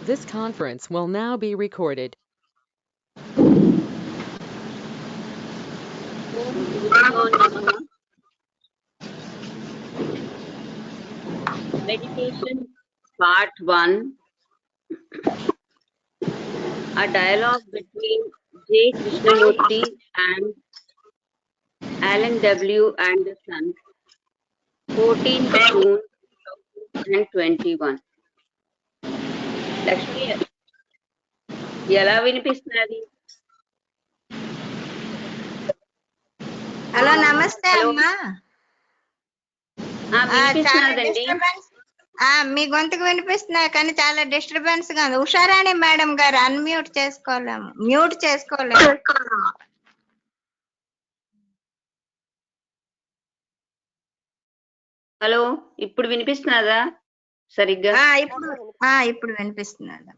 This conference will now be recorded. Meditation Part 1. A dialogue between J. Krishnamurti and Alan W. Anderson, 14th June 2021. Lakshmi ఎలా వినిపిస్తున్నది? Hello నమస్తే అమ్మా. వినిపిస్తున్నదండి. మీ గొంతుకు వినిపిస్తున్నాయి కానీ చాలా డిస్టర్బెన్స్ గా ఉంది. ఉషారాణి మేడం గారు అన్మ్యూట్ చేసుకోలేము, మ్యూట్ చేసుకోలేము. హలో, ఇప్పుడు వినిపిస్తున్నదా సరిగ్గా? ఇప్పుడు వినిపిస్తున్నది.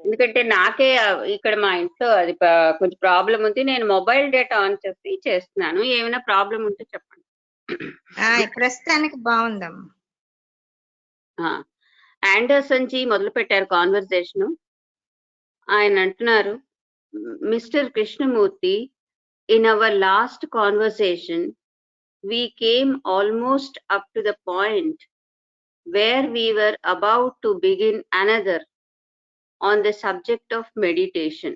ఎందుకంటే నాకే ఇక్కడ మా ఇంట్లో అది కొంచెం ప్రాబ్లం ఉంది. నేను మొబైల్ డేటా ఆన్ చేసి చేస్తున్నాను. ఏమైనా ప్రాబ్లం ఉంటే చెప్పండి. ప్రస్తుతానికి బాగుందమ్మా. ఆండర్సన్ జీ మొదలు పెట్టారు కాన్వర్సేషన్. ఆయన అంటున్నారు, mister Krishnamurthy, in our last conversation we came almost up to the point where we were about to begin another on the subject of meditation.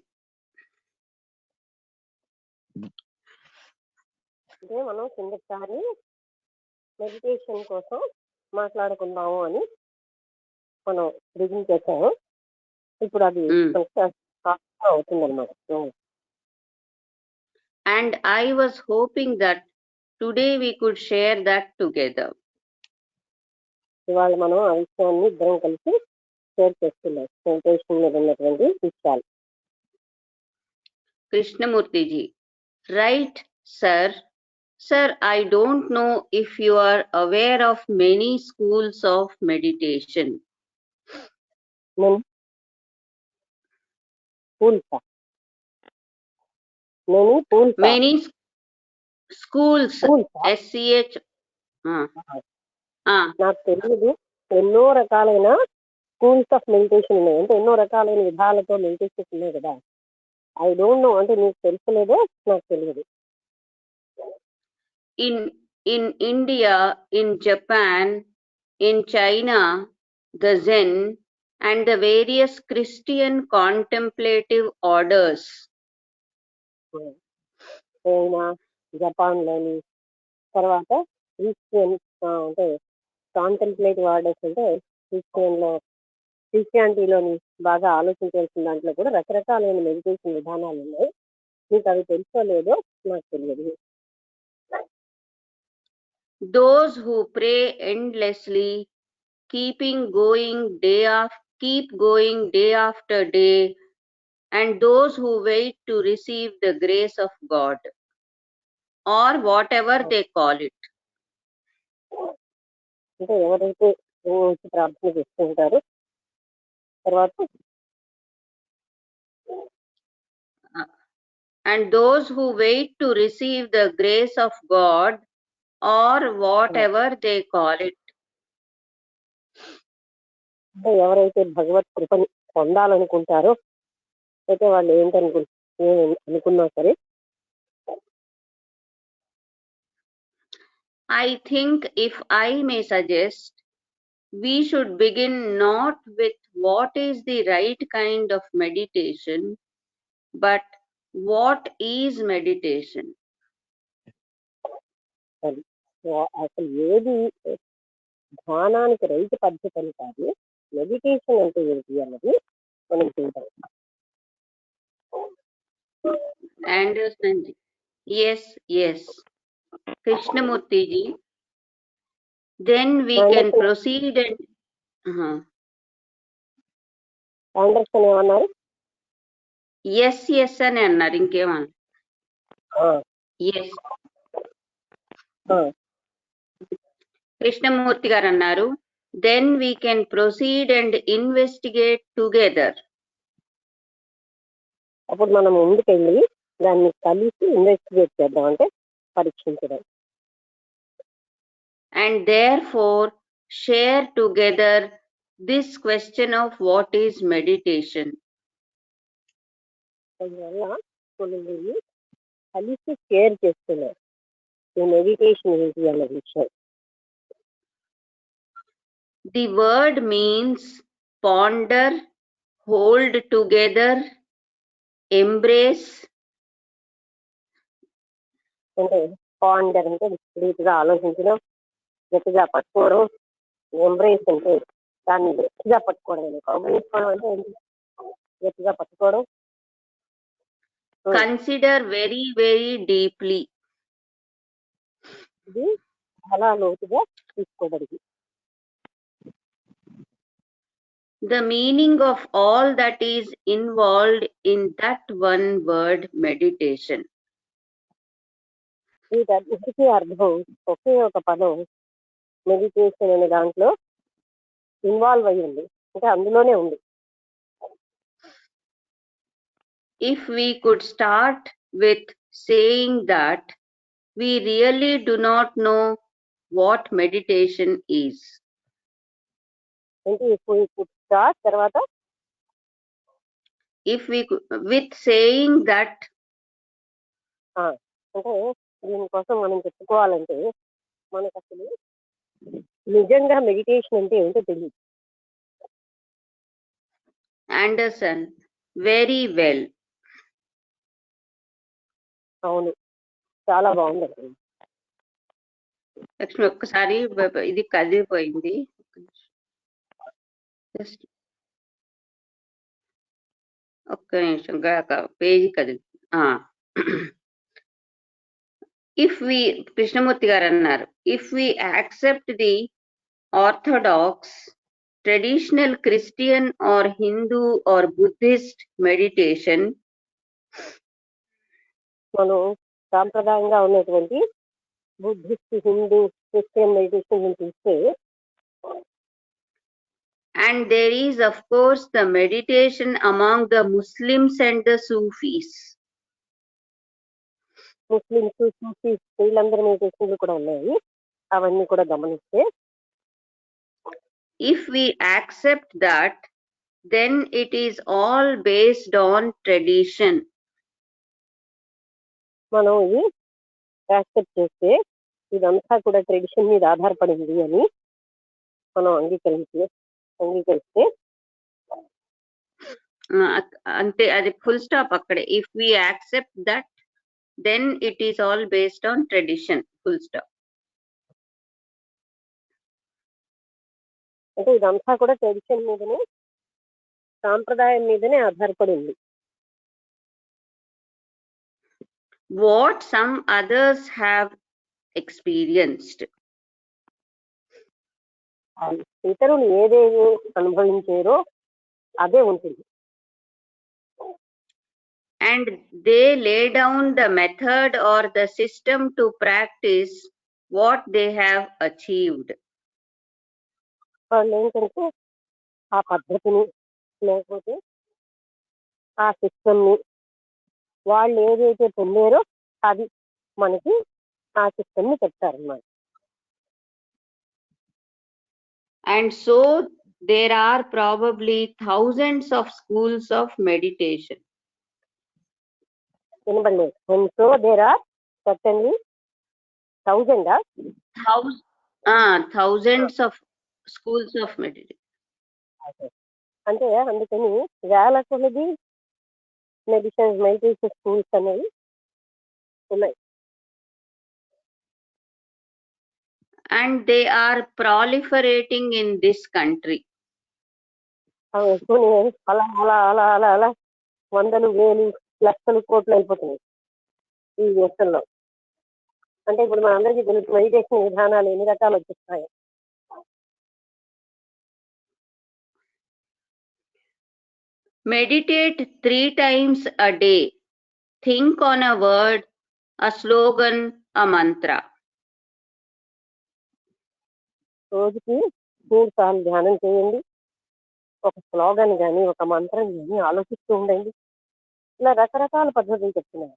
అంటే మనం కిందసారి మెడిటేషన్ కోసం మాట్లాడుకుందాము అని మనం బిగిన్ చేసాము. ఇప్పుడు అది అవుతుందన్నమాట. And I was hoping that today we could share that together. ఇవాళ మనం ఆ విషయాన్ని ఇద్దరం కలిసి షేర్ చేస్తున్నాం, మెడిటేషన్ మీద ఉన్నటువంటి విషయాలు. Krishnamurti ji, right, sir. Sir, I don't know if you are aware of many schools of meditation. Many schools, SCH. నాకు తెలియదు. ఎన్నో రకాలైన స్కూల్స్ ఆఫ్ మెడిటేషన్ ఉన్నాయి, అంటే ఎన్నో రకాలైన విధాలతో మెడిటేషన్ ఉన్నాయి కదా. ఐ డోంట్ నో అంటే నీకు తెలుసలేదో నాకు తెలియదు. In India, in Japan, in China, the Zen and the various Christian contemplative orders. China, జపాన్లోని, తర్వాత క్రిస్టియన్ అంటే కాంటెంప్లేటివ్ ఆర్డర్స్ అంటే క్రిస్టియానిటీలోని బాగా ఆలోచించాల్సిన దాంట్లో కూడా రకరకాలైన మెడిటేషన్ విధానాలు ఉన్నాయి. మీకు అవి తెలుసోలేదో నాకు తెలియదు. Those who pray endlessly, keep going day after day, and those who wait to receive the grace of God, or whatever they call it. అంటే ఎవరైతే ప్రార్థన చేస్తుంటారో తర్వాత and those who wait to receive the grace of God, or whatever they call it. ఎవరైతే భగవత్ కృపని పొందాలనుకుంటారో అయితే వాళ్ళు ఏంటనుకున్నా సరే, I think, if I may suggest, we should begin not with what is the right kind of meditation, but what is meditation. అసలు ఏది ధ్యానానికి రైతు పద్ధతి అని కాదు, మెడిటేషన్ అంటే ఏంటి అన్నది మనం చూద్దాం. Anderson ji, yes. Krishnamurti ji, then we can proceed and Anderson ఏమన్నారు? yes అని అన్నారు, ఇంకేమన్నా? yes. కృష్ణమూర్తి గారు అన్నారు, then we can proceed and investigate together. అప్పుడు మనం ముందుకెళ్ళి దాన్ని కలిసి ఇన్వెస్టిగేట్ చేద్దాం, అంటే పరీక్షించడం. And therefore share together this question of what is meditation. అందువల్ల కొన్ని కలిసి షేర్ చేస్తున్నారు ఈ మెడిటేషన్ ఏంటి అన్న విషయం. The word means ponder, hold together, embrace. అంటే పాండర్ అంటే డీప్గా ఆలోచించడం, గట్టిగా పట్టుకోవడం. ఎంబ్రేస్ అంటే దాన్ని గట్టిగా పట్టుకోవడం. కౌగిలించుకోవడం అంటే ఏంటి? గట్టిగా పట్టుకోవడం. Consider very, very deeply. ఇది చాలా లోతుగా తీసుకోబడింది. The meaning of all that is involved in that one word meditation. వీటన్నిటికీ అర్థం ఒకే ఒక పదం మెడిటేషన్ అనే దాంట్లో ఇన్వాల్వ్ అయ్యి ఉంది, అంటే అందులోనే ఉంది. If we could start with saying that we really do not know what meditation is. అంటే ఇప్పుడు స్టార్ట్ తర్వాత If we with saying that అంటే దీనికోసం మనం చెప్పుకోవాలంటే మనకు అసలు నిజంగా మెడిటేషన్ అంటే ఏంటో తెలియదు. Anderson, very well. అవును, చాలా బాగుంది. లక్ష్మి ఒక్కసారి ఇది కదిలిపోయింది. జస్ట్ ఒక్క నిమిషం పేజీ కదిలి. ఇఫ్ వి కృష్ణమూర్తి గారు అన్నారు, if we accept the orthodox, traditional Christian or Hindu or Buddhist meditation, మనం సాంప్రదాయంగా ఉన్నటువంటి బుద్ధిస్ట్, హిందూ, క్రిస్టియన్ మెడిటేషన్ చూస్తే, and there is of course the meditation among the Muslims and the Sufis. Muslims, Sufis వీళ్ళందరి మెడిటేషన్లు కూడా ఉన్నాయి. అవన్నీ కూడా గమనిస్తే, if we accept that, then it is all based on tradition. మనం ఇది యాక్సెప్ట్ చేస్తే ఇదంతా కూడా ట్రెడిషన్ మీద ఆధారపడింది అని మనం అంగీకరిస్తే అంతే, అది ఫుల్ స్టాప్ అక్కడే. If we accept that then it is all based on tradition, full stop. అంటే ఇదంతా కూడా ట్రెడిషన్ మీదనే, సాంప్రదాయం మీదనే ఆధారపడింది. What some others have experienced. ఇతరులు ఏదేదో అనుభవించారో అదే ఉంటుంది. And they lay down the method or the system to practice what they have achieved. వాళ్ళు ఏంటంటే ఆ పద్ధతిని, లేకపోతే ఆ సిస్టమ్ని, వాళ్ళు ఏదైతే పొందారో అది మనకి ఆ సిస్టమ్ని చెప్తారన్నమాట. And so there are probably thousands of schools of meditation. వినబడలేదు. And so there are certainly Thousands of schools of meditation. అంటే అందుకని వేల కొలది మెడిటేషన్ స్కూల్స్ అనేవి ఉన్నాయి. And they are proliferating in this country. అలా అలా అలా అలా అలా వందలు, వేలు, లక్షలు, కోట్లు అయిపోతున్నాయి ఈ దేశంలో. అంటే ఇప్పుడు మనందరికీ తెలుసు మెడిటేషన్ విధానాలు ఎన్ని రకాలు వచ్చేస్తాయి. Meditate 3 times a day. Think on a word, a slogan, a mantra. రోజుకి 3 సార్లు ధ్యానం చేయండి. ఒక స్లోగన్ కానీ, ఒక మంత్రం కానీ ఆలోచిస్తూ ఉండండి. ఇలా రకరకాల పద్ధతులు చెప్తున్నారు.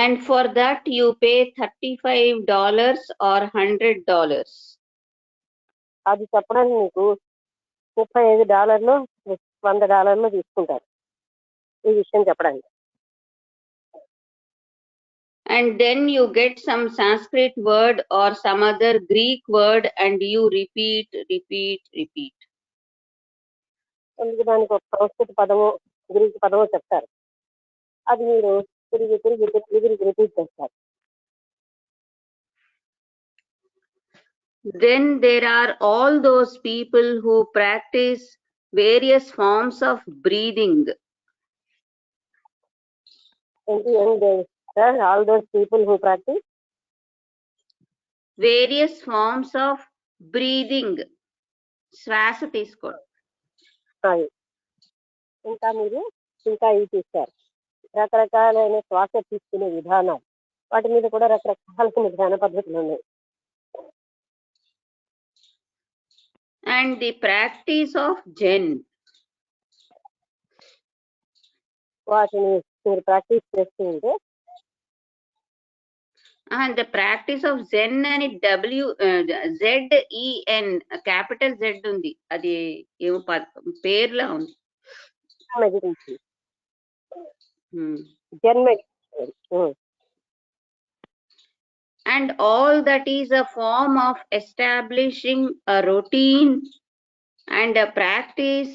And for that you pay $35 or $100. అది చెప్పడానికి నీకు $35 $100 తీసుకుంటారు ఈ విషయం చెప్పడానికి. And then you get some Sanskrit word or some other Greek word and you repeat. అందుకు దానికి ఒక సంస్కృత పదమో గ్రీక్ పదమో చెప్తారు, అది మీరు తిరిగి రిపీట్ చేస్తారు. Then there are all those people who practice various forms of breathing. All those people who practice various forms of breathing. శ్వాస తీసుకోవడం. అది ఇంకా మీరు ఇంకా ఇవి చూస్తారు, రకరకాలైన శ్వాస తీసుకునే విధానాలు, వాటి మీద కూడా రకరకాలైన ధ్యాన పద్ధతులు ఉన్నాయి. And the practice of Zen. వాటిని మీరు ప్రాక్టీస్ చేస్తూ ఉంటే And the practice of Zen అని ZEN క్యాపిటల్ Z ఉంది, అది ఏమో పేర్లా ఉంది. Meditation, Zen meditation. And all that is a form of establishing a routine and a practice.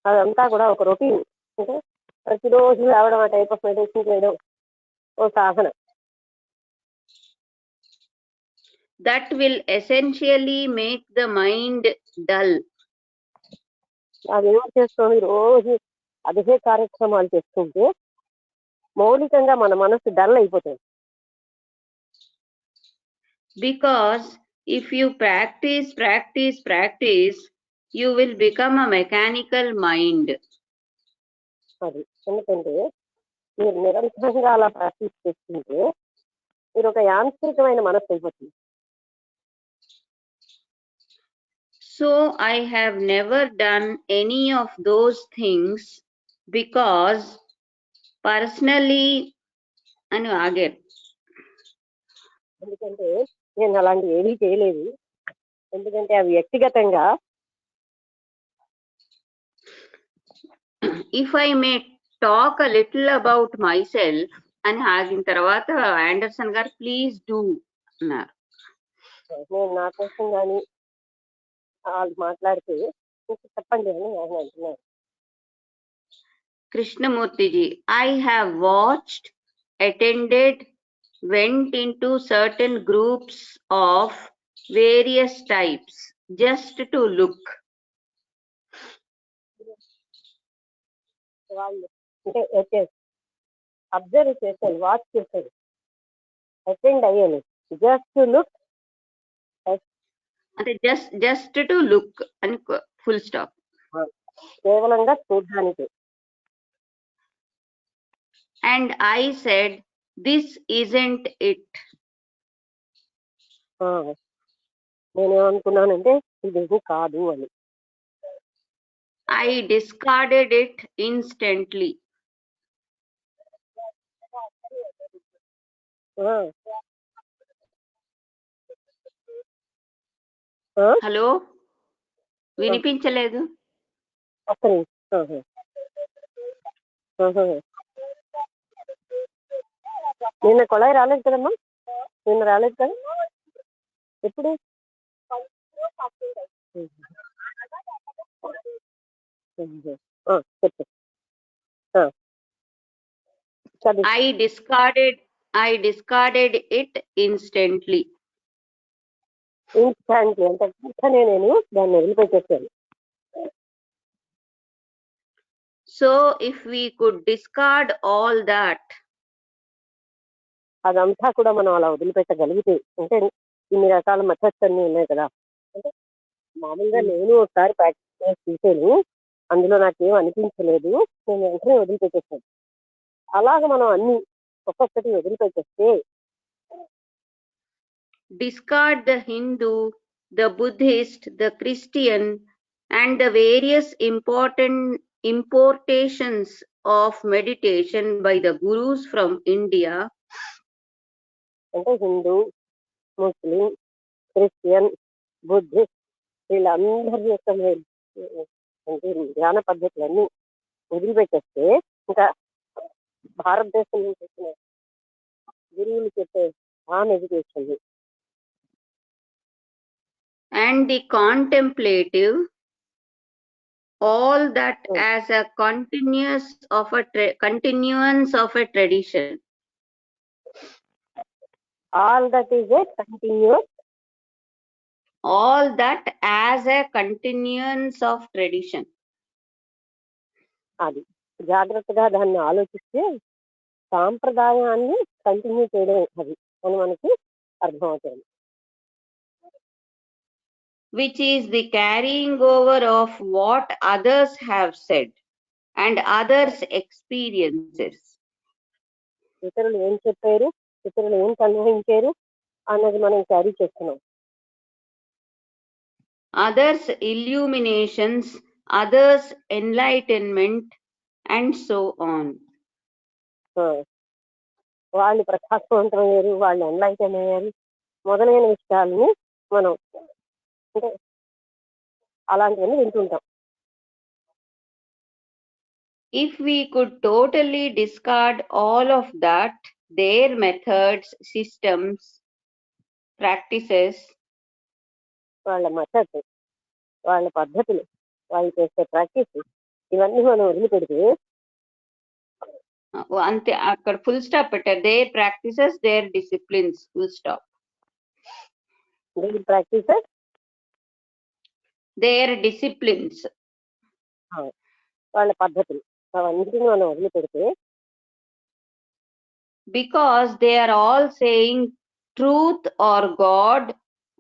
అదంతా కూడా ఒక రొటీన్, అంటే ప్రతిరోజు రావడం, ఆ టైప్ ఆఫ్ మెడిటేషన్ చేయడం ఓ సాధన. That will essentially make the mind dull. అది ఏం చేస్తుంది, రోజు అదే కార్యక్రమాలు చేస్తుంటే మౌలికంగా మన మనసు డల్ అయిపోతుంది. Because if you practice, you will become a mechanical mind. అది ఎందుకంటే మీరు నిరంతరంగా అలా ప్రాక్టీస్ చేస్తుంటే మీరు ఒక యాంత్రికమైన మనసు అయిపోతుంది. So I have never done any of those things because personally అని ఆగారు. ఎందుకంటే నేను అలాంటి ఏమీ చేయలేదు, ఎందుకంటే అవి వ్యక్తిగతంగా. If I may talk a little about myself అని ఆగిన తర్వాత ఆండర్సన్ గారు ప్లీజ్ డూ అన్నారు. నేను నా కోసం కానీ వాళ్ళు మాట్లాడితే చెప్పండి అని ఆయన అంటున్నారు. Krishnamurtiji, I have watched, attended, went into certain groups of various types just to look. వాళ్ళు అంటే అబ్జర్వ్ చేశాను, వాచ్ చేశాను, అటెండ్ అయ్యాను, జస్ట్ టు లుక్, అంటే జస్ట్ టు లుక్ అని ఫుల్ స్టాప్, కేవలంగా చూడడానికి. And I said, this isn't it. నేనేమనుకున్నానంటే ఇది కాదు అని. I discarded it instantly. Hello, వినిపించలేదు. నిన్న కొళాయి రాలేదు కదమ్మా, నిన్న రాలేదు కదా, ఎప్పుడు? చెప్పు. I discarded it instantly. Instantly అంటే వెంటనే నేను దాన్ని వదిలిపెట్టేసాను. So if we could discard all that, అదంతా కూడా మనం అలా వదిలిపెట్టగలిగితే, అంటే ఇన్ని రకాల మెథడ్స్ అన్ని ఉన్నాయి కదా, అంటే మామూలుగా నేను ఒకసారి ప్రాక్టీస్ చేసి చూసాను, అందులో నాకేం అనిపించలేదు, నేను వెంటనే వదిలిపెట్టేసాను. అలాగ మనం అన్ని ఒక్కొక్కటి వదిలిపెట్టేస్తే, discard the Hindu, the Buddhist, the Christian, and the various importations of meditation by the gurus from India. అంటే హిందూ, ముస్లిం, క్రిస్టియన్, బుద్ధిస్ట్ వీళ్ళందరి యొక్క అంటే ధ్యాన పద్ధతులన్నీ వదిలిపెట్టేస్తే ఇంకా భారతదేశం నుంచి వచ్చిన గురువులు చెప్పే ఆ meditation and the contemplative, all that as a continuance of a tradition. All that is a continuous All that as a continuance of tradition. అది జాగ్రత్తగా దాన్ని ఆలోచిస్తే సాంప్రదాయాన్ని కంటిన్యూ చేయడం అది అని మనకి అర్థమవుతుంది. Which is the carrying over of what others have said and others' experiences. ఇతరులు ఏం చెప్పారు, ఇతరులు ఏం కన్వహించారు అన్నది మనం క్యారీ చేస్తున్నాం. Others' illuminations, others' enlightenment, and so on. వాళ్ళు ప్రకాశవంతం అయ్యారు, వాళ్ళు ఎన్లైటన్ అయ్యారు మొదలైన విషయాలని మనం అంటే అలాంటివన్నీ వింటుంటాం. If we could totally discard all of that, their methods, systems, practices, వాళ్ళ మెథడ్స్, వాళ్ళ పద్ధతులు, వాళ్ళు చేసే ప్రాక్టీస్ ఇవన్నీ మనం వదిలిపెడితే అంతే అక్కడ ఫుల్ స్టాప్ పెట్టారు. Their practices, their disciplines, full stop. Their practices, their disciplines, వాళ్ళ పద్ధతులు అవన్నిటిని మనం వదిలిపెడితే because they are all saying truth or God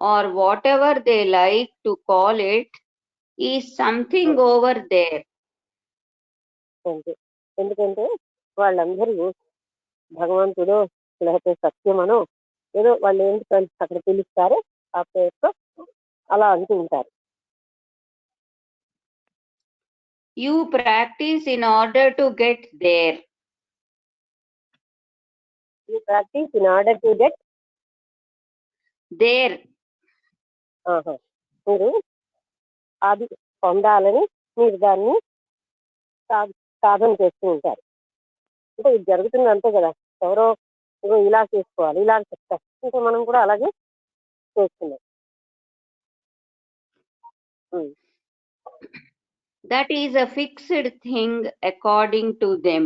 or whatever they like to call it is something over there. ఎందుకంటే వాళ్ళందరూ భగవంతుడు లేకపోతే సత్యమనో ఏదో వాళ్ళు ఏంటి అక్కడ పిలుస్తారో ఆ పేరుతో అలా అంటూ ఉంటారు. You practice in order to get there. You practice in order to get there. మీరు అది పొందాలని మీరు దాన్ని సాధన చేస్తూ ఉంటారు. అంటే ఇది జరుగుతుంది అంతే కదా, ఎవరో ఇలా చేసుకోవాలి ఇలా చెప్తారు, ఇంకా మనం కూడా అలాగే చేస్తున్నాం. That is a fixed thing according to them.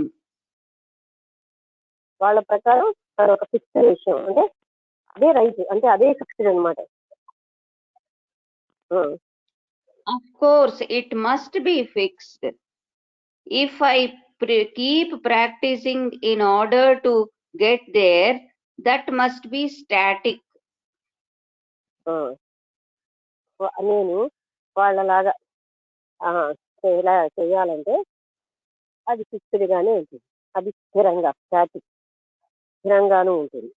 వాళ్ళ ప్రకారం అది ఒక ఫిక్స్డ్ విషయం, అంటే అదే రైట్, అంటే అదే ఫిక్స్డ్ అనమాట. Of course it must be fixed. If I keep practicing in order to get there, that must be static. నేను వాళ్ళలాగా ఇలా చేయాలంటే అది ఫిక్స్డ్ గానే ఉంటుంది, అది స్థిరంగా స్టాటిక్ స్థిరంగానూ ఉంటుంది.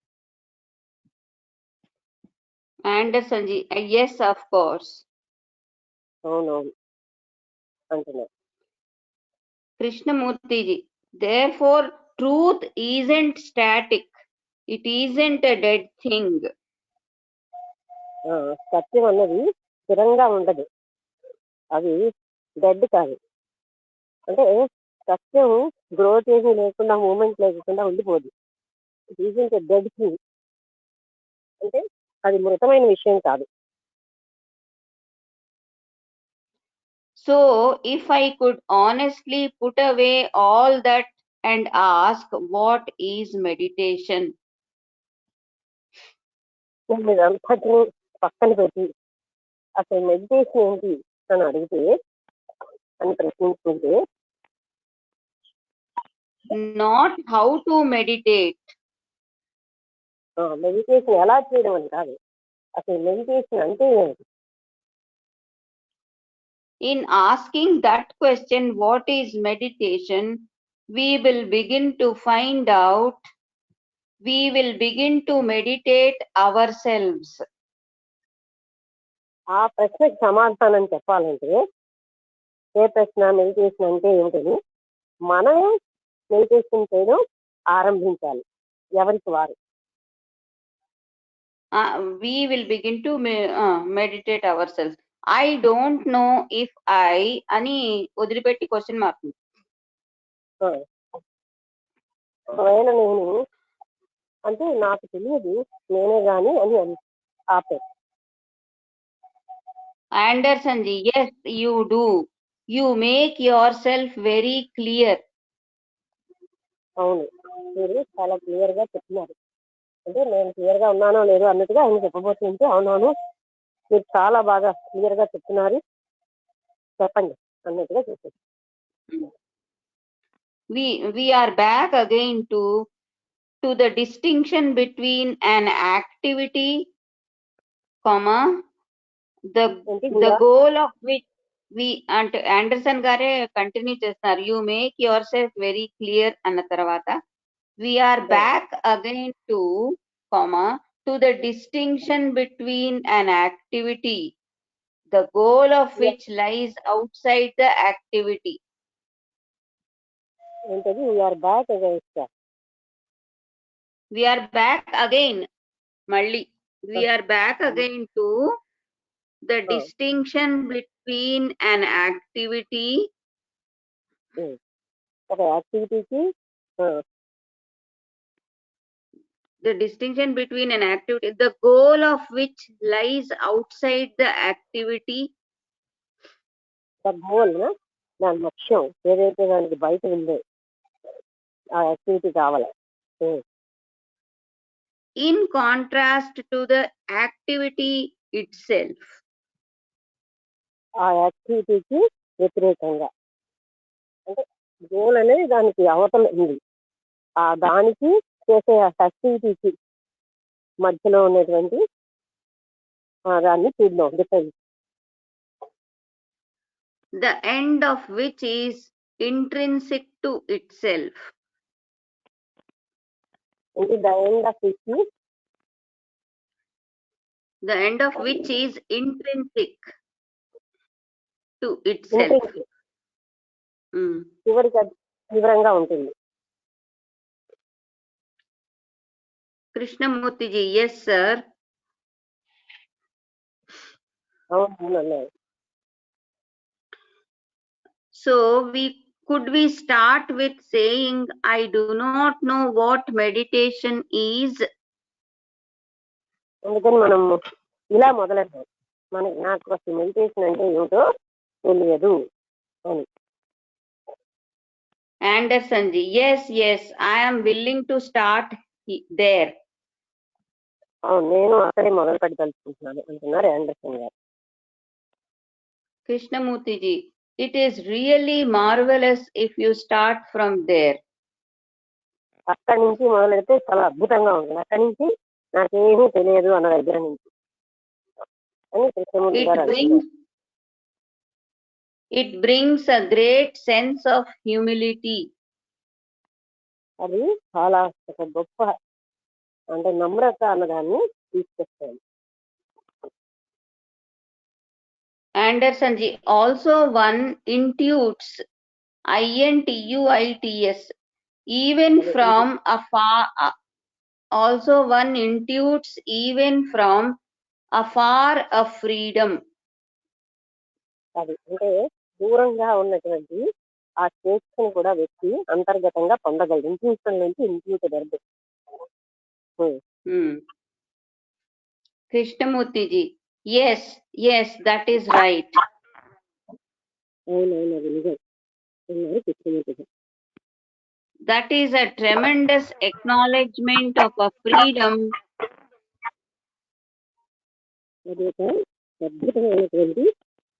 Anderson ji, yes of course. అవునవును అంటున్నారు. Krishnamurti ji, therefore truth isn't static, it isn't a dead thing. సత్యం అన్నది స్థిరంగా ఉండదు, అది డెడ్ కాదు. అంటే సత్యం గ్రోత్ ఏమీ లేకుండా మూమెంట్ లేకుండా ఉండిపోదు. It isn't a dead thing, అంటే అది మృతమైన విషయం కాదు. So if I could honestly put away all that and ask what is meditation, నేను ఇదంతటిని పక్కన పెట్టి అసలు మెడిటేషన్ ఏంటి అని అడిగితే అని ప్రశ్నించుకుంటే, not how to meditate, meditation ఎలా చేయడం అని కాదు, అసలు మెడిటేషన్ అంటే ఏంటి. in asking that question, what is meditation, we will begin to find out, we will begin to meditate ourselves. ఆ ప్రశ్నకు సమాధానం చెప్పాలంటే ఏ ప్రశ్న మెడిటేషన్ అంటే ఏమిటని మనమే మెడిటేషన్ చేయడం ఆరంభించాలి, ఎవరికి వారు. we will begin to meditate ourselves. I don't know if I అని వదిలిపెట్టి క్వశ్చన్ మార్క్. ఆ. ఒకవేళ నేను అంటే నాకు తెలియదు నేనే గాని అని ఆపాను. Anderson ji, yes you do, you make yourself very clear. అవును, మీరు చాలా క్లియర్ గా చెప్తున్నారు. అంటే నేను క్లియర్ గా ఉన్నానో లేదో అన్నట్టుగా ఆయన చెప్పబోతుంటే అవునవును మీరు చాలా బాగా క్లియర్ గా చెప్తున్నారు చెప్పండి అన్నట్టుగా చెప్పారు. we are back again to the distinction between an activity comma the ఏంటి the goal of which we అంటే ఆండర్సన్ గారే కంటిన్యూ చేస్తున్నారు. You make your self very clear అన్న తర్వాత we are back again to comma to the distinction between an activity the goal of which lies outside the activity. ఏంటది we are back again We are back again మళ్ళీ we are back again to the distinction between an activity ఒక యాక్టివిటీకి the distinction between an activity the goal of which lies outside the activity. Goal దాని లక్ష్యం ఏదైతే దానికి బయట ఉందో ఆ activity కావాలి. In contrast to the activity itself. ఆ యాక్టివిటీకి వ్యతిరేకంగా అంటే గోల్ అనేది దానికి అవతల ఉంది, ఆ దానికి చేసే యాక్టివిటీకి మధ్యలో ఉన్నటువంటి దాన్ని చూద్దాం difference. The end of which is intrinsic to itself. అంటే the end of which The end of which is intrinsic to itself. చివరికి అది తీవ్రంగా ఉంటుంది. Krishnamurti ji, yes sir. అవును. So could we start with saying I do not know what meditation is? అందుకని మనం ఇలా మొదలెట్టాం, నాకు అసలు మెడిటేషన్ అంటే ఏమిటో తెలియదు అని. Anderson ji, yes I am willing to start there. నేను అక్కడే మొదలు పెట్టదలుచుకుంటున్నాను అంటున్నారు ఆండర్సన్ గారు. Krishnamurti ji, it is really marvelous if you start from there. అక్కడి నుంచి మొదలెడితే చాలా అద్భుతంగా ఉంటుంది, అక్కడి నుంచి నాకేమీ తెలియదు అన్న దగ్గర నుంచి అని కృష్ణమూర్తి గారు అంటున్నారు. It brings a great sense of humility. అది చాలా ఒక గొప్ప అంటే నమ్రత అన్నదాన్ని తీసుకొస్తాను. Anderson ji, also one intuits INTUITS even from afar. Also one intuits even from afar a freedom. అది అంటే దూరంగా ఉన్నటువంటి ఆ స్వేచ్ఛను కూడా వ్యక్తి అంతర్గతంగా పొందగలదు. ఇంట్యూషన్ నుంచి ఇంట్యూట్ వరకు. Krishnamurti ji, yes that is right. అవునవును, అది నిజం అన్నారు కృష్ణమూర్తి గారు. That is a tremendous acknowledgement of a freedom. అది ఒక అద్భుతమైనటువంటి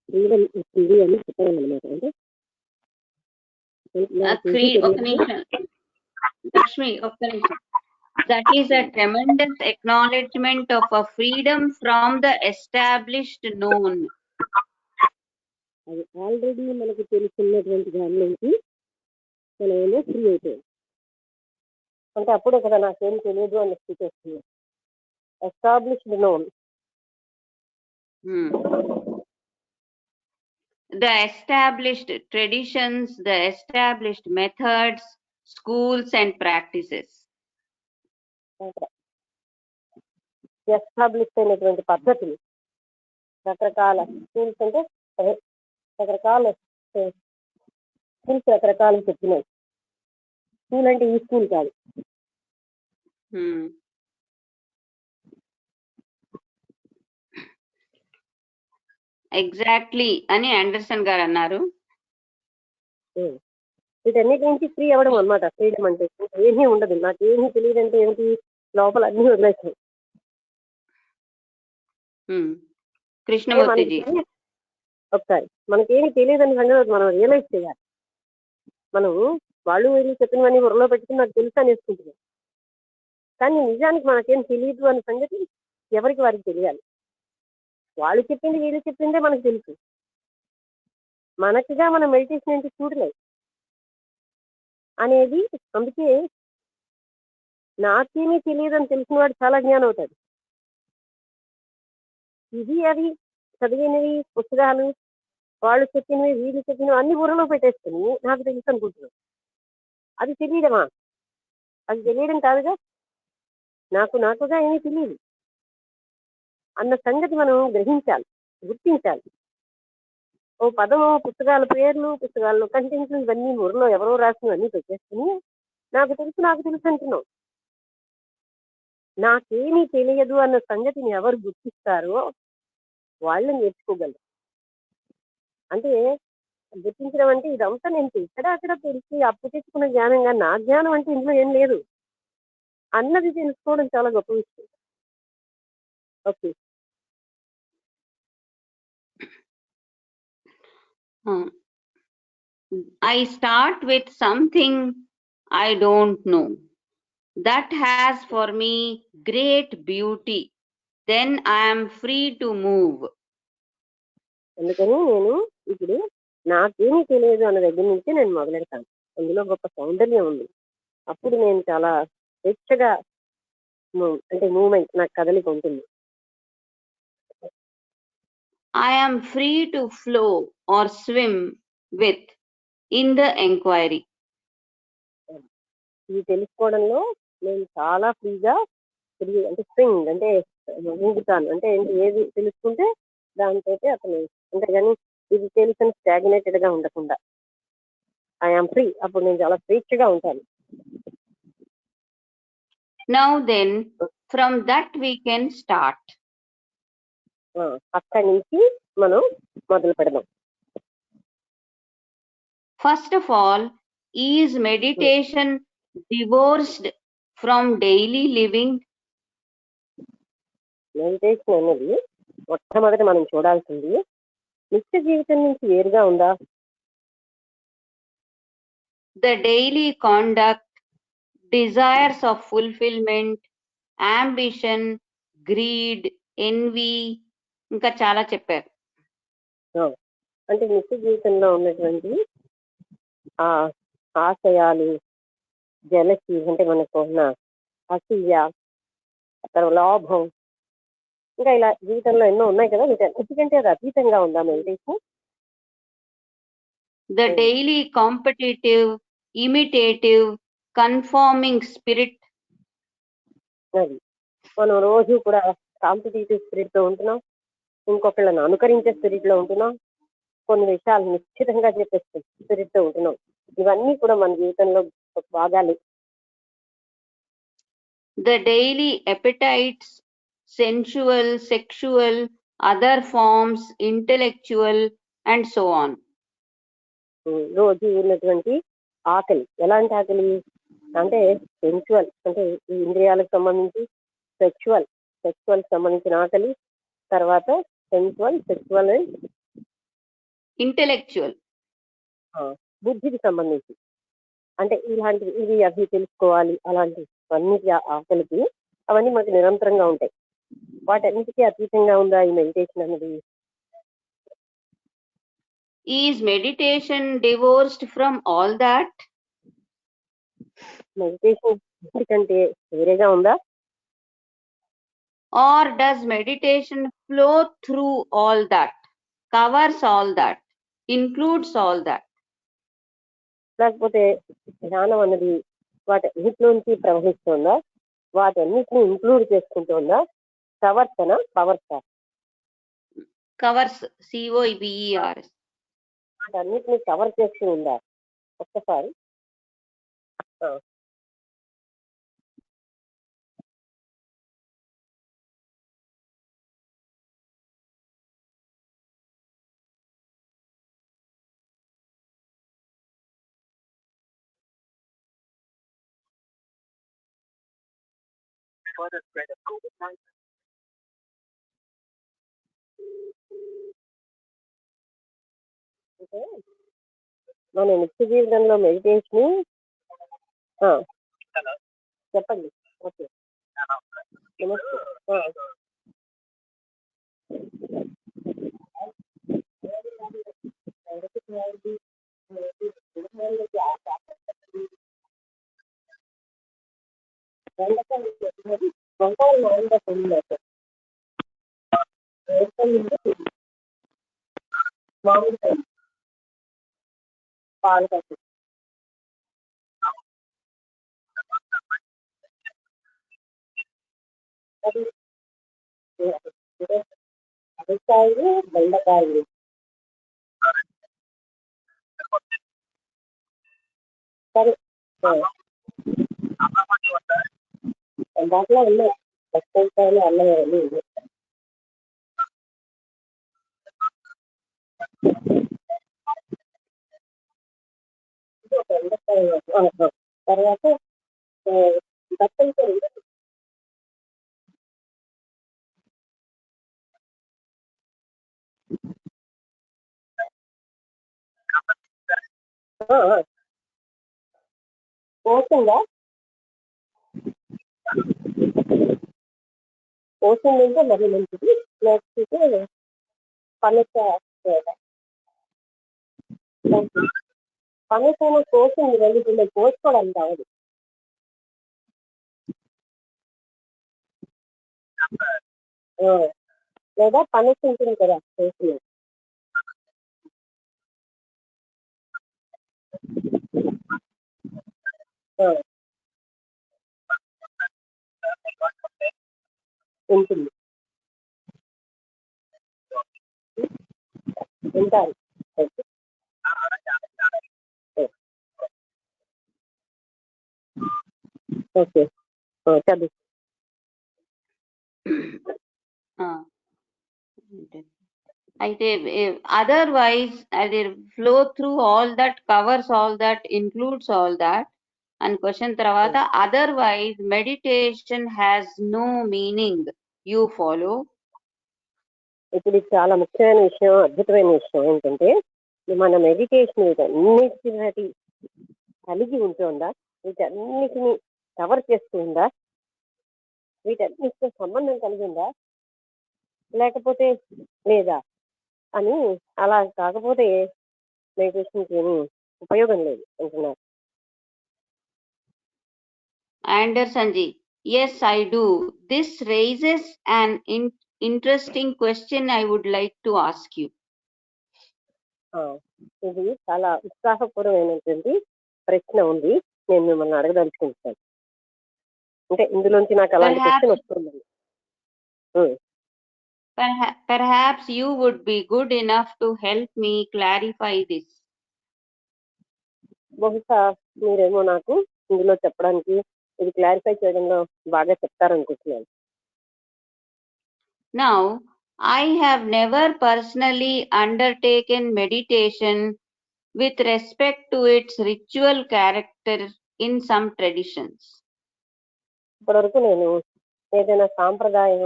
ఫ్రీడమ్ వస్తుంది అని చెప్పాలన్నమాట. అంటే Lakshmi, that is a tremendous acknowledgement of a freedom from the established known. అది ఆల్రెడీ మనకు తెలుసున్నటువంటి దాని నుంచి మనం ఏమో ఫ్రీ అయిపోయాం అంటే అప్పుడే కదా నాకేం తెలియదు అని స్థితి వస్తుంది. Established known, the established traditions, the established methods, schools and practices. Establish అయినటువంటి పద్ధతులు, రకరకాల స్కూల్స్ అంటే అదే రకరకాల స్కూల్స్ రకరకాలు చెప్పినాయి. స్కూల్ అంటే ఈ స్కూల్ కాదు. ఎగ్జాక్ట్లీ అని ఆండర్సన్ గారు అన్నారు. వీటన్నిటి నుంచి ఫ్రీ అవ్వడం అనమాట ఫ్రీడమ్ అంటే. ఏమీ ఉండదు, నాకేమీ తెలియదు అంటే ఏమిటి, లోపల అన్ని వదిలేసాయి. కృష్ణమూర్తిజీ ఒకసారి మనకేమీ తెలియదని సంగతి మనం రియలైజ్ చేయాలి. మనం వాళ్ళు వీళ్ళు చెప్పినవన్నీ బుర్రలో పెట్టుకుని నాకు తెలుసు అనేసుకుంటున్నాం, కానీ నిజానికి మనకేం తెలియదు అనే సంగతి ఎవరికి వారికి తెలియాలి. వాళ్ళు చెప్పింది వీళ్ళు చెప్పిందే మనకు తెలుసు, మనకిగా మనం మెడిటేషన్ ఏంటి చూడలేదు అనేది. అందుకే నాకేమీ తెలియదు అని తెలిసిన వాడు చాలా జ్ఞానం అవుతాడు. ఇది అవి చదివినవి పుస్తకాలు, వాళ్ళు చెప్పినవి వీళ్ళు చెప్పినవి అన్ని బుర్రలో పెట్టేసుకుని నాకు తెలుసు అనుకుంటున్నాం. అది తెలియడమా? అది తెలియడం కాదుగా, నాకుగా ఏమీ తెలియదు అన్న సంగతి మనం గ్రహించాలి, గుర్తించాలి. ఓ పదము, పుస్తకాల పేర్లు, పుస్తకాల్లో కంటెంట్లు ఇవన్నీ బుర్రలో ఎవరో రాసిన అన్నీ పెట్టేసుకుని నాకు తెలుసు అంటున్నాం. నాకేమీ తెలియదు అన్న సంగతిని ఎవరు గుర్తిస్తారో వాళ్ళు నేర్చుకోగలరు. అంటే గుర్తించడం అంటే ఇదంతా నేను అక్కడ తెలిసి అప్పు తెచ్చుకున్న జ్ఞానంగా నా జ్ఞానం అంటే ఇందులో ఏం లేదు అన్నది తెలుసుకోవడం చాలా గొప్ప విషయం. Okay, I start with something I don't know that has for me great beauty. Then I am free to move. అందుకని నేను ఇప్పుడు నాకేమీ తెలియదు అన్న దగ్గర నుంచి నేను మొదలెడతాను. అందులో గొప్ప సౌందర్యం ఉంది. అప్పుడు నేను చాలా స్వేచ్ఛగా అంటే మూమెంట్, నాకు కదలిక ఉంటుంది. I am free to flow or swim with in the enquiry. ఇది తెలుసుకోవడంలో నేను చాలా ఫ్రీగా అంటే స్వింగ్ అంటే ఊగుతాను. అంటే ఏది తెలుసుకుంటే దాంతో అతను అంటే కానీ ఇది తెలుసుని స్టాగ్నేటెడ్ గా ఉండకుండా ఐఆమ్ ఫ్రీ. అప్పుడు నేను చాలా స్వేచ్ఛగా ఉంటాను. Now then, from that we can start. అక్కడి నుంచి మనం మొదలు పెడదాం. First of all, is meditation divorced from daily living? Meditation అనేది మొట్టమొదటి మనం చూడాల్సింది నిత్య జీవితం నుంచి వేరుగా ఉందా? The daily conduct, desires of fulfillment, ambition, greed, envy, ఇంకా చాలా చెప్పారు. అంటే నిత్య జీవితంలో ఉన్నటువంటి ఆ ఆశయాలు, జలసి అంటే మనకు ఉన్న అసూయ, లోభం, ఇంకా ఇలా జీవితంలో ఎన్నో ఉన్నాయి కదా. ఎందుకంటే అది అతీతంగా ఉందా meditation? The daily competitive, imitative, conforming spirit. అది మనం రోజు కూడా కాంపిటేటివ్ స్పిరిట్ తో ఉంటున్నాం, ఇంకొకళ్ళని అనుకరించే స్పిరిట్ లో ఉంటున్నాం, కొన్ని విషయాలు నిశ్చితంగా చెప్పే స్పిరిట్ తో ఉంటున్నాం. ఇవన్నీ కూడా మన జీవితంలో భాగాలు. The daily appetites, sensual, sexual, other forms, intellectual, and so on. రోజు ఉన్నటువంటి ఆకలి, ఎలాంటి ఆకలి అంటే సెన్చువల్ అంటే ఈ ఇంద్రియాలకు సంబంధించి, సెక్చువల్ సంబంధించిన ఆకలి, తర్వాత సెక్చువల్ అండ్ ఇంటెలెక్చువల్ బుద్ధికి సంబంధించి అంటే ఇలాంటివి ఇవి అవి తెలుసుకోవాలి అలాంటి అన్నిటి ఆకలికి అవన్నీ మనకి నిరంతరంగా ఉంటాయి. వాటన్నిటికీ అతీతంగా ఉందా ఈ మెడిటేషన్ అనేది? Is meditation divorced from all that? Meditation కంటే వేరేగా ఉందా? Or does meditation flow through all that, covers all that, includes all that? లేకపోతే ధ్యానం అన్నది వాటన్నిటిలోంచి ప్రవహిస్తుందా, వాటన్నిటిని ఇంక్లూడ్ చేసుకుంటుందా, కవర్స్ అనా పవర్స్ కవర్స్, COVERS. అన్నిటిని కవర్ చేసి ఉందా ఒక్కసారి? ఆ, అంటే మన నిత్య జీవితంలో మెడిటేషన్ చెప్పండి. ఓకే, నమస్తే. వంకాయ మామూలుగా తెలియదు, మామూలుగా పాలు కట్టి అది అరటికాయలు, బెండకాయలు సరే. దాంట్లో ఉన్నాయి పచ్చిమిరపకాయలు, అల్లం అవన్నీ ఉన్నాయి. బెండకాయ తర్వాత బట్టలు కూడా పోతుందా? పోతుంది అంటే మరి మంచిది, లేకపోతే పనస పనస పోతుంది రెండు పోసుకోవడానికి అవ్వదు. లేదా పనస ఉంటుంది కదా పోస్తుంది. ఉంటుంది, ఉంటారు. ఓకే, చదువు. అయితే అదర్వైజ్ అది flow through all that, covers all that, includes all that అని క్వశ్చన్ తర్వాత otherwise meditation has no meaning, you follow. ఇప్పుడు ఇది చాలా ముఖ్యమైన విషయం, అద్భుతమైన విషయం ఏంటంటే మన మెడిటేషన్ వీటన్నిటిని కలిగి ఉంటుందా, వీటన్నిటిని కవర్ చేస్తుందా, వీటన్నిటితో సంబంధం కలిగి ఉందా, లేకపోతే లేదా అని. అలా కాకపోతే మెడిటేషన్కి ఏమీ ఉపయోగం లేదు అంటున్నారు. Anderson ji, yes, I do. This raises an interesting question I would like to ask you. ఇది చాలా ఉత్సాహపూర్వమైనటువంటి ప్రశ్న ఉంది, నేను మిమ్మల్ని అడగదలుచుకుంటాను. అంటే ఇందులోంచి నాకు అలాంటి క్వశ్చన్ వస్తుందండి. Perhaps you would be good enough to help me clarify this. బహుశా మీరేమో నాకు ఇందులో చెప్పడానికి, ఇది క్లారిఫై చేయడంలో బాగా చెప్తారనుకుంటున్నాను. Now, I have never personally undertaken meditation with respect to its ritual character in some traditions. ఇప్పటివరకు నేను ఏదైనా సాంప్రదాయం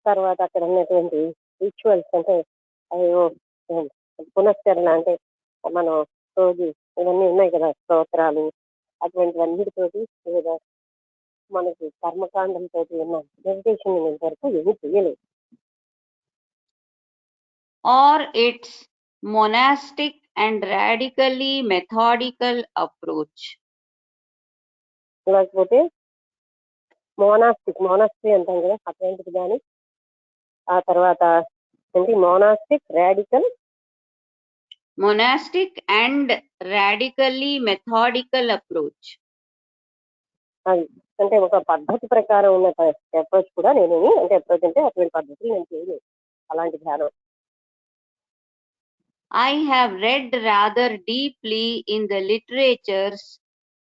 తర్వాత అక్కడ ఉన్నటువంటి రిచువల్స్ అంటే అయ్యో పునశ్చరణ అంటే మనం రోజు ఇవన్నీ ఉన్నాయి కదా, స్తోత్రాలు అటువంటివన్నిటితోటి లేదా మనకి కర్మకాండంతో ఉన్న మెడిటేషన్ వరకు ఏమీ చేయలేదు. Or its monastic and radically methodical approach. లేకపోతే మోనాస్ట్రీ అంటాం కదా, అటువంటిది కానీ ఆ తర్వాత ఏంటి monastic and radically methodical approach. అది అంటే ఒక పద్ధతి ప్రకారం ఉన్న అప్రోచ్ కూడా నేనేమి అంటే అప్రోచ్ అంటే అటువంటి పద్ధతులు నేను చేయలేదు అలాంటి ధ్యానం. I have read rather deeply in the literatures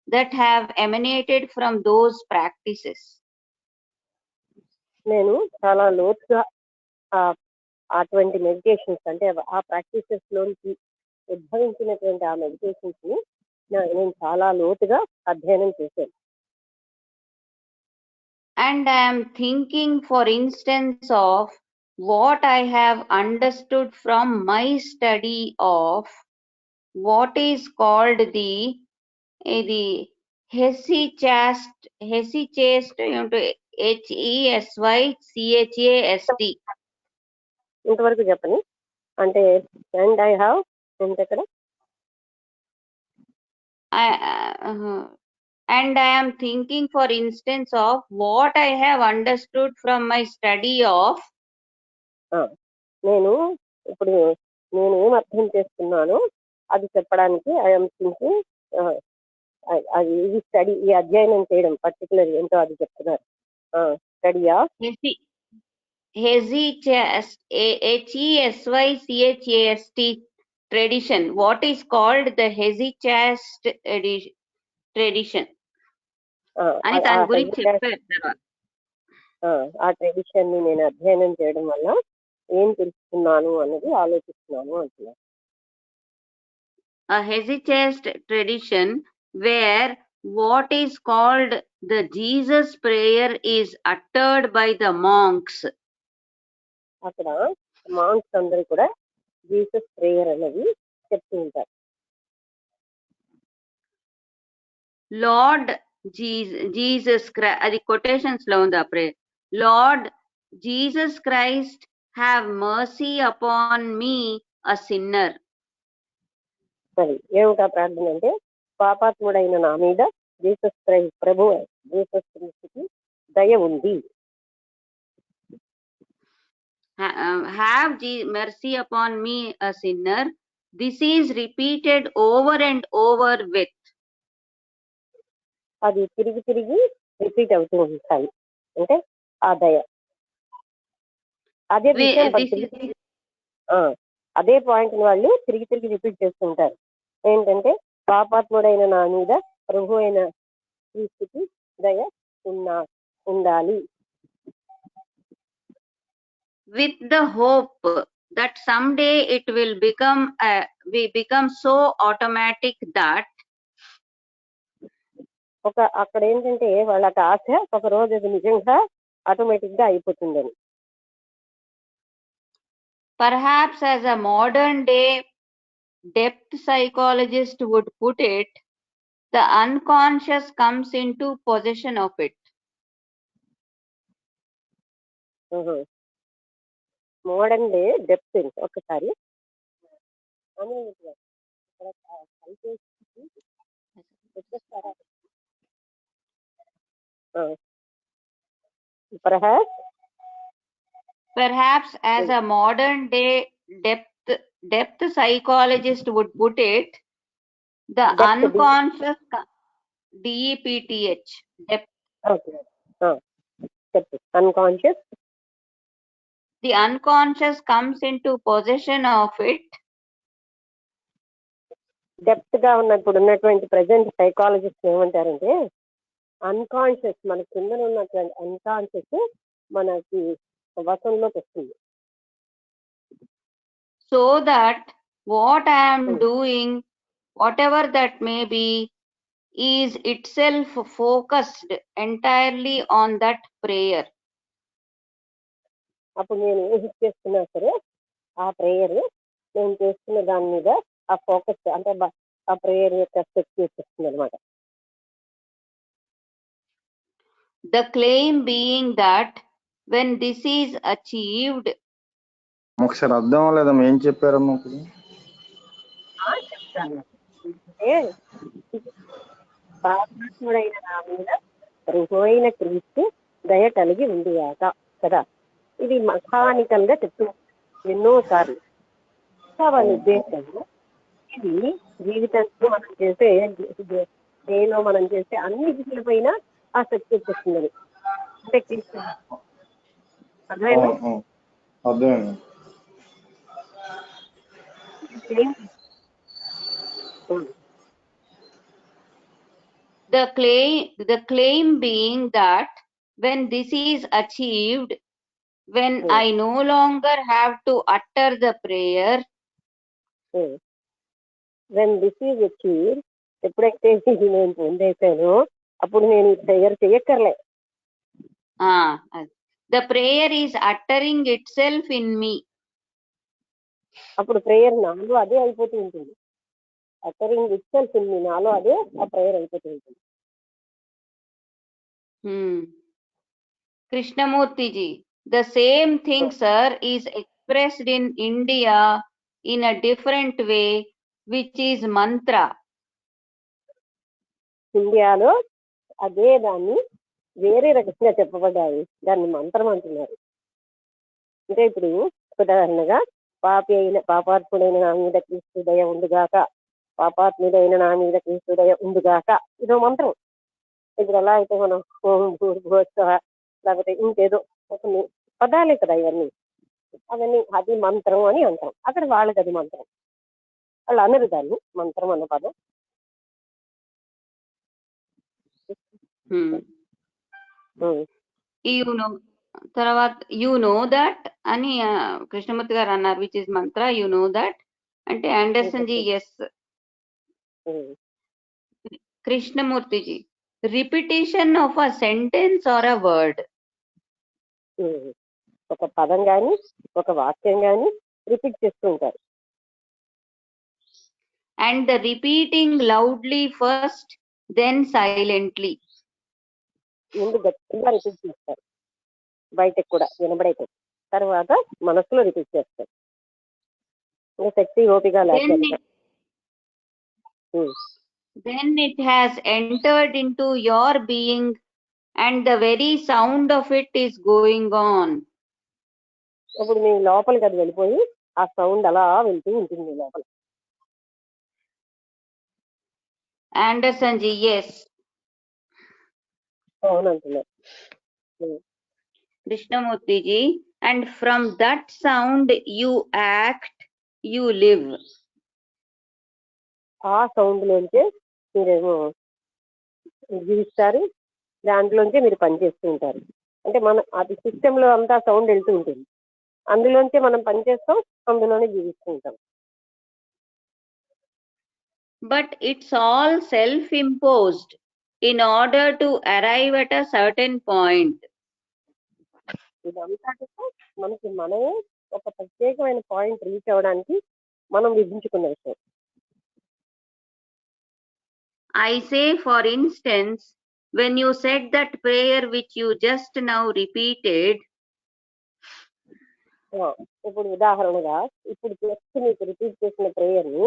that have emanated from those practices. నేను చాలా లోతుగా అటువంటి మెడిటేషన్స్ అంటే ఆ ప్రాక్టీసెస్ లోంచి ఉద్భవించినటువంటి ఆ మెడిటేషన్స్ ని నేను చాలా లోతుగా అధ్యయనం చేశాను. And I am thinking, for instance, of what I have understood from my study of what is called the hesychast, HESYCHAST. ఇంతవరకు చెప్పని అంటే అండ్ ఐ హ్యావ్ ఎక్కడ and I am thinking, for instance, of what I have understood from my study of. నేను ఇప్పుడు నేను ఏం అర్థం చేస్తున్నానో అది చెప్పడానికి ఐఎమ్ థింకింగ్ అది ఇది స్టడీ ఈ అధ్యయనం చేయడం పర్టికులర్ ఏంటో అది చెప్తున్నారు. Study of HESYCHAST tradition. What is called the hesychast tradition? అని దాని గురించి చెప్పారు. ఆ ట్రెడిషన్ ని నేను అధ్యయనం చేయడం వల్ల ఏం తెలుసుకున్నాను అన్నది ఆలోచిస్తున్నాను అంటున్నాను. A hesychast tradition where what is called the Jesus prayer is uttered by the monks. అక్కడ మాంక్స్ అందరూ కూడా జీసస్ ప్రేయర్ అనేది చెప్తూ ఉంటారు. Lord Jesus Christ, అది quotations లో ఉంది ఆ prayer. Lord Jesus Christ, have mercy upon me, a sinner. మరి ఏమిటా ప్రార్థన అంటే పాపాత్ముడైన నా మీద జీసస్ క్రైస్ట్ ప్రభు జీసస్ క్రీస్తుకి దయ ఉంది. Have mercy upon me, a sinner. This is repeated over and over with. అది తిరిగి తిరిగి రిపీట్ అవుతూ ఉంటాయి అంటే ఆ దయ అదే విషయం అదే పాయింట్ వాళ్ళు తిరిగి తిరిగి రిపీట్ చేస్తుంటారు. ఏంటంటే పాపాత్ముడైన నా మీద ప్రభు అయిన క్రీస్తుకి దయ ఉండాలి. With the hope that someday it will become so automatic that అక్కడ ఏంటంటే వాళ్ళకి ఆశ ఒక రోజు అది నిజంగా ఆటోమేటిక్ గా అయిపోతుందని. Perhaps as a modern day depth psychologist would put it, the unconscious comes into possession of it. Modern day depth ఒకసారి Perhaps as a modern day depth psychologist would put it, the unconscious DEPTH depth. Unconscious. The unconscious comes into possession of it. Depth గా ఉన్నటువంటి present psychologist ఏమంటారంటే unconscious మన కింద ఉన్నటువంటి unconscious మనకి వశంలోకి వస్తుంది. So that what I am doing, whatever that may be, is itself focused entirely on that prayer. అప్పుడు నేను ఏం చేస్తున్నా సరే ఆ ప్రేయర్ నేను చేస్తున్న దాని మీద ఆ ఫోకస్ అంటే ఆ ప్రేయర్ యొక్క శక్తి వచ్చేస్తుంది అనమాట. The claim being that when this is achieved, ఒకసారి అర్థం లేదమ్మా ఏం చెప్పారమ్మా ఇప్పుడు? పాపాత్ముడైన నా మీద ప్రభువైన క్రీస్తు దయ కలిగి ఉంది కదా. ఇది మకానికల్ గా చెప్తూ ఎన్నోసార్లు వాళ్ళ ఉద్దేశంలో ఇది జీవితంలో మనం చేసే డేలో మనం చేసే అన్ని విషయాలపైన ఆ శక్తి వచ్చేస్తుంది అది. అంటే అర్థమైందా? అర్థమైంది. The claim being that when this is achieved, when I no longer have to utter the prayer, when this is achieved, ఎప్పుడైతే ఇది నేను పొందేశానో అప్పుడు నేను ప్రేయర్ చేయక్కర్లే. the prayer is uttering itself in me. అప్పుడు ప్రేయర్ నాలో అదే అయిపోతూ ఉంటుంది. అటరింగ్ ఇట్సెల్ఫ్ ఇన్ మీ, నాలో అదే ఆ ప్రేయర్ అయిపోతూ ఉంటుంది. Krishnamurti ji, the same thing, sir, is expressed in India in a different way, which is mantra. ఇండియాలో అదే దాన్ని వేరే రకంగా చెప్పబడ్డాయి, దాన్ని మంత్రం అంటున్నారు. అంటే ఇప్పుడు ఉదాహరణగా పాపాత్ముడైన నా మీద క్రీస్తు దయ ఉండుగాక, పాపాత్ముడైన నా మీద క్రీస్తు దయ ఉండుగాక, ఇదో మంత్రం. ఇప్పుడు ఎలా అయితే మనం లేకపోతే ఇంకేదో కొన్ని పదాలే కదా ఇవన్నీ, అవన్నీ అది మంత్రం అని అంటాం. అక్కడ వాళ్ళకి అది మంత్రం, వాళ్ళు అనరు దాన్ని మంత్రం అన్న పదం. తర్వాత యు నో దట్ అని కృష్ణమూర్తి గారు అన్నారు, which is mantra, you know that అంటే Anderson ji yes. Krishnamurti ji, repetition of a sentence or a word. ఒక పదం గాని ఒక వాక్యం గాని రిపీట్ చేస్తూ ఉంటారు. And the repeating loudly first, then silently. ముందు గట్టిగా రిపీట్ చేస్తారు, బయటకు కూడా వినబడైతే, తర్వాత మనసులో రిపీట్ చేస్తారు. శక్తి ఓపిక లేకపోతే then it has entered into your being and the very sound of it is going on. ఇప్పుడు మీ లోపలికి అది వెళ్ళిపోయి ఆ సౌండ్ అలా వెళ్తూ ఉంటుంది మీ లోపల. Anderson ji, yes. అవునంటున్నారు Krishnamurti ji, and from that sound you act, you live. ఆ సౌండ్ లోంచే మీరేమో జీవిస్తారు, దాంట్లోంచే మీరు పనిచేస్తూ ఉంటారు. అంటే మన అది సిస్టమ్ లో అంతా సౌండ్ వెళ్తూ ఉంటుంది, అందులోంచే మనం పనిచేస్తాం, అందులోనే జీవిస్తూ ఉంటాం. But it's all self-imposed in order to arrive at a certain point. ఇదంతా మనకి మనమే ఒక ప్రత్యేకమైన పాయింట్ రీచ్ అవ్వడానికి మనం విధించుకున్న విషయం. I say, for instance, when you said that prayer which you just now repeated, ఇప్పుడు ఉదాహరణగా ఇప్పుడు జస్ట్ మీకు రిపీట్ చేసిన ప్రేయర్ ని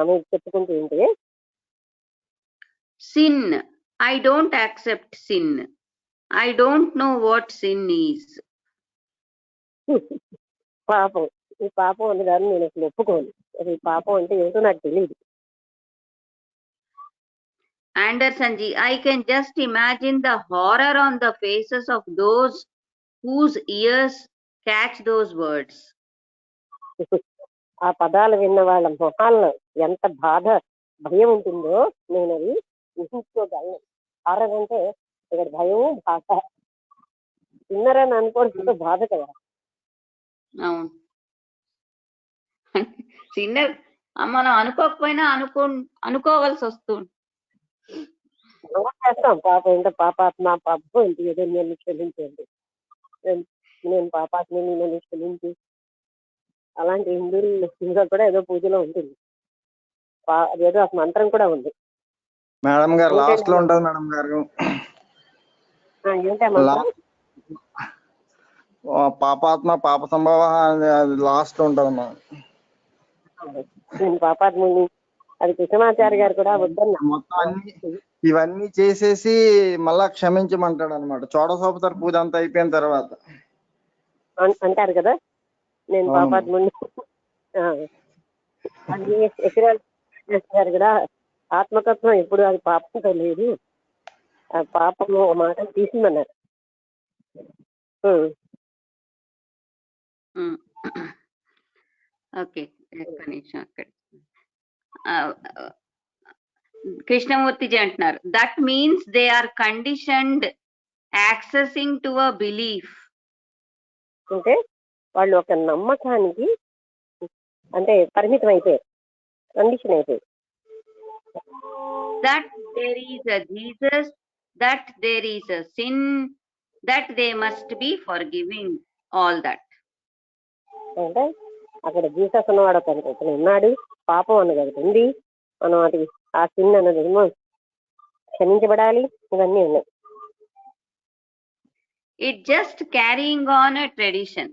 మీకు చెప్పుకుంటూ ఉంటే, sin, I don't accept sin. I don't know what sin is. పాపం, ఈ పాపం అన్నదాన్ని నేను అసలు ఒప్పుకోను, అది పాపం అంటే ఏమిటో నాకు తెలియదు. Anderson ji, I can just imagine the horror on the faces of those whose ears catch those words. ఆ పదాలు విన్న వాళ్ళ మొహాల్లో ఎంత బాధ భయం ఉంటుందో నేను అది ఊహించుకోగలను. హారర్ అంటే ఇక్కడ భయము బాధ, విన్నరని అనుకోవడం బాధ కదా. అవును, సిన్నర్ మనం అనుకోకపోయినా అనుకోవాల్సి వస్తుంది. చేస్తాం పాపం, ఎంత పాపాత్మ పాపం ఎంత ఏదో నేను క్షమించండి, నేను పాపాత్మని నేను క్షమించి, అలాంటి హిందువులు కూడా ఏదో పూజలో ఉంటుంది, అదేదో ఆ మంత్రం కూడా ఉంది. మేడం గారు లాస్ట్ లో ఉంటది మేడం గారు, ఏంటా మంత్రం? పాపాత్మ పాప సంభవ అది లాస్ట్ లో ఉంటది మేడం. నేను పాపాత్మని, అది కృష్ణమాచార్య గారు కూడా వద్దన్నా. మొత్తం అన్ని ఇవన్నీ చేసేసి మళ్ళా క్షమించమంటాడు అనమాట, చోడసోపతారు పూజ అంతా అయిపోయిన తర్వాత అంటారు కదా, నేను పాపాత్ముని. అది గారు కూడా ఆత్మతత్వం ఎప్పుడు అది పాపంతో లేదు, ఆ పాపము ఆ మాటను తీసిమన్నారు. ఓకే, ఒక్క నిమిషం అక్కడ. కృష్ణమూర్తిజీ అంటున్నారు, that means they are conditioned accessing to a belief. అంటే వాళ్ళు ఒక నమ్మకానికి అంటే పరిమితం అయిపోయారు, కండిషన్ అయిపోయారు. That there is a Jesus, that there is a sin, that they must be forgiving, all that. అంటే అక్కడ జీసస్ ఉన్నవాడు ఒకటి ఉన్నాడు, పాపం అన్నది ఒకటి ఉంది, మనం అది ఆ సిన్ అన్నది ఏమో క్షమించబడాలి, ఇవన్నీ ఉన్నాయి. It just carrying on a tradition.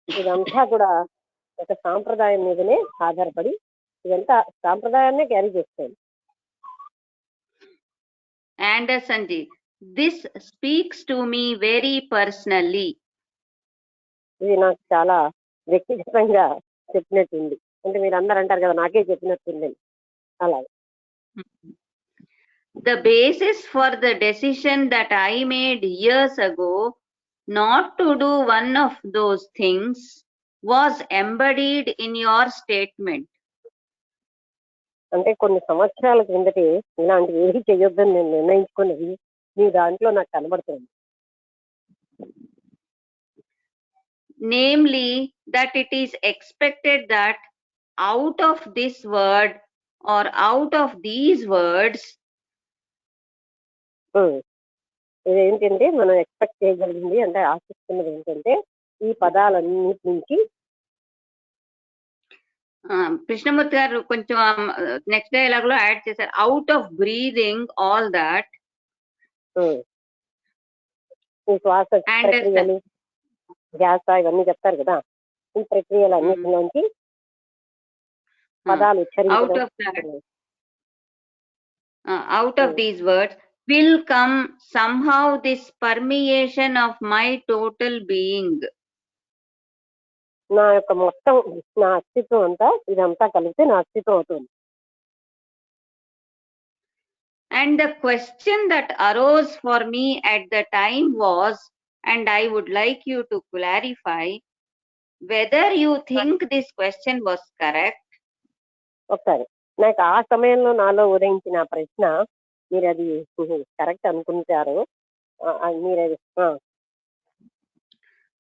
ఇదంతా కూడా ఒక సాంప్రదాయం మీదనే ఆధారపడి ఇదంతా సాంప్రదాయాన్నే క్యారీ చేస్తుంది. Anderson ji, this speaks to me very personally. ఇది నాకు చాలా వ్యక్తిగతంగా చెప్పినట్టుంది. అంటే మీరు అందరు అంటారు కదా నాకే చెప్పినట్టుంది, అలా. The basis for the decision that I made years ago not to do one of those things was embodied in your statement. అంటే కొన్ని సంవత్సరాల క్రిందటే ఇలాంటివి ఏది చేయొద్దని నేను నిర్ణయించుకున్నది మీ దాంట్లో నాకు కనబడుతుంది. Namely, that it is expected that out of this word or out of these words, ఇదేంటంటే మనం ఎక్స్పెక్ట్ చేయగలిగింది అంటే ఆశిస్తున్నది ఏంటంటే ఈ పదాలన్నిటి నుంచి కృష్ణమూర్తి గారు కొంచెం నెక్స్ట్ డైలాగ్ లో యాడ్ చేశారు, out of breathing all that. ఈ శ్వాస ప్రక్రియలు, ధ్యాస ఇవన్నీ చెప్తారు కదా, ఈ ప్రక్రియలు అన్నిటిలోంచి పదాలు ఉచ్చరించడం. Out of these words will come somehow this permeation of my total being. నా యొక్క మొత్తం నా అస్తిత్వం అంతా ఇదంతా కలిపితే నా అస్తిత్వం అవుతుంది. And the question that arose for me at the time was, and I would like you to clarify whether you think this question was correct. ఒకసారి నాకు ఆ సమయంలో నాలో ఉదయించిన ప్రశ్న, మీరు అది కరెక్ట్ అనుకుంటారు, మీరు అది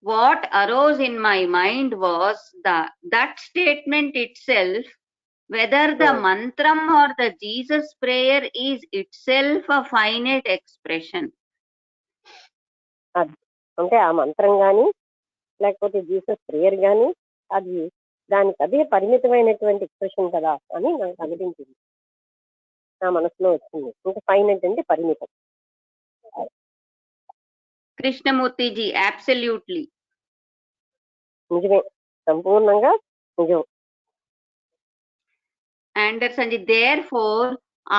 What arose in my mind was that statement itself, whether the mantram or the Jesus prayer is itself a finite expression. అంటే ఆ మంత్రం కానీ లేకపోతే జీసస్ ప్రేయర్ కానీ అది దానికి అదే పరిమితమైనటువంటి ఎక్స్ప్రెషన్ కదా అని నాకు అనిపించింది, నా మనసులో వచ్చింది. అంటే ఫైనైట్ అంటే పరిమితం. Krishnamurti ji, absolutely. నిజమే, సంపూర్ణంగా నిజం. Anderson ji, therefore,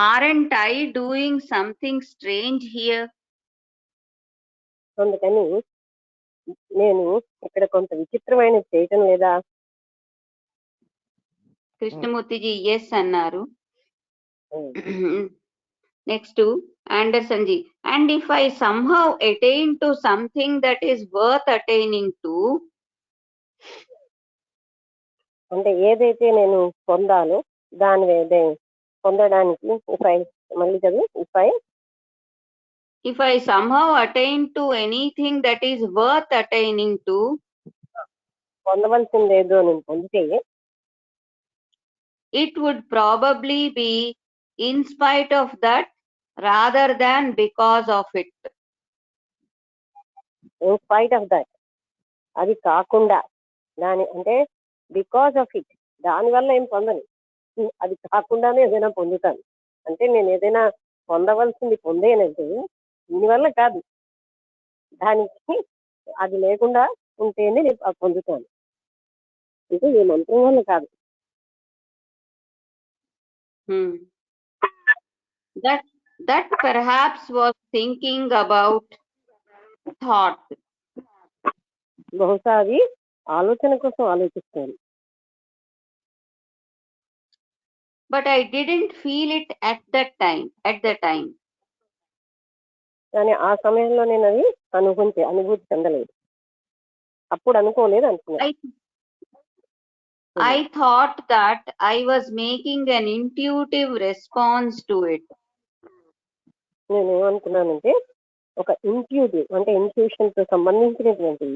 aren't I doing something strange here? అందుకని నేను ఇక్కడ కొంత విచిత్రమైన చేయటం లేదా? Krishnamurti ji, yes అన్నారు. Next to Anderson ji, and if I somehow attain to something that is worth attaining to, అంటే ఏదైతే నేను పొందాలో దాని పొందడానికి మళ్ళీ చదువు if I somehow attain to anything that is worth attaining to, పొందవలసింది ఏదో నేను పొందితే, it would probably be in spite of that rather than because of it. In spite of that, అది కాకుండా దాని అంటే బికాస్ ఆఫ్ ఇట్, దానివల్ల ఏం పొందని, అది కాకుండానే ఏదైనా పొందుతాను. అంటే నేను ఏదైనా పొందవలసింది పొందేనంటే దీనివల్ల కాదు, దానికి అది లేకుండా ఉంటేనే నేను పొందుతాను. అంటే ఈ మంత్రం వల్ల కాదు. That perhaps was thinking about thought. బహుశా అది ఆలోచన కోసం ఆలోచిస్తాను. But I didn't feel it at the time. కానీ ఆ సమయంలో నేను అది అనుభూతి చెందలేదు. అప్పుడు అనుకోలేదు అంటున్నా. I thought that I was making an intuitive response to it. నేను ఏమనుకున్నానంటే ఒక ఇంట్యూటివ్ అంటే ఇంట్యూషన్ తో సంబంధించినటువంటి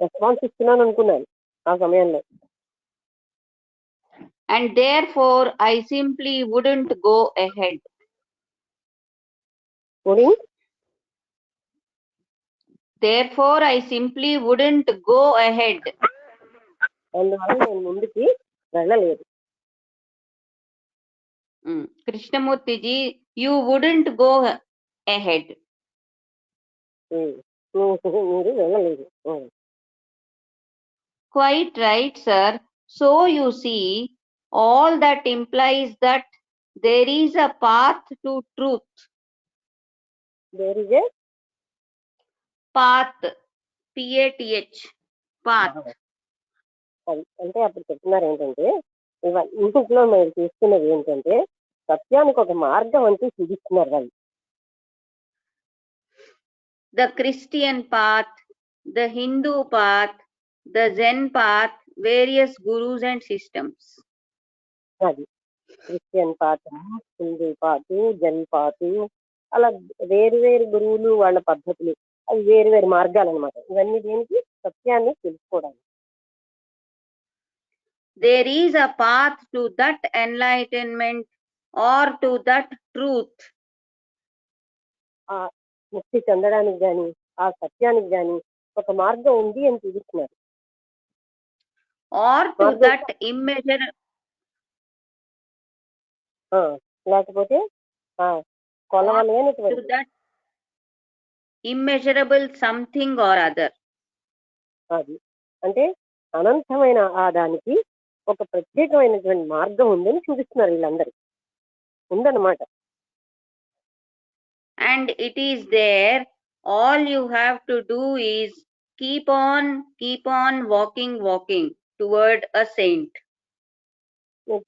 రెస్పాన్స్ ఇస్తున్నాను అనుకున్నాను ఆ సమయంలో. And therefore I simply wouldn't go ahead. Therefore I simply wouldn't go ahead. అందువల్ల నేను ముందుకి వెళ్ళలేదు. Krishnamurti ji, you wouldn't go ahead. మీరు వెళ్ళలేదు. Quite right, sir. So you see, all that implies that there is a path to truth. There is a path, P-A-T-H, path. అంటే అప్పుడు చెప్తున్నారు ఏంటంటే ఇంట్లో మీరు చూస్తున్నది ఏంటంటే సత్యానికి ఒక మార్గం అంటూ చూపిస్తున్నారు వాళ్ళు. The Christian path, the Hindu path, the Zen path, various gurus and systems. అది Christian path, Hindu path, Jan path, అలా వేరు వేరు గురువులు వాళ్ళ పద్ధతులు, అవి వేరు వేరు మార్గాలు అనమాట. ఇవన్నీ దేనికి? సత్యాన్ని తెలుసుకోవడానికి. There is a path to that enlightenment or to that truth. ఆ ముక్తి చెందడానికి గాని ఆ సత్యానికి గాని ఒక మార్గం ఉంది అని చూపిస్తున్నారు. Or to that లేకపోతే కొలవలేనటువంటి that immeasurable something or other. అది అంటే అనంతమైన ఆ దానికి ఒక ప్రత్యేకమైనటువంటి మార్గం ఉందని చూపిస్తున్నారు వీళ్ళందరూ. ఉందన్నమాట. And it is there. All you have to do is keep on walking toward a saint. మీరు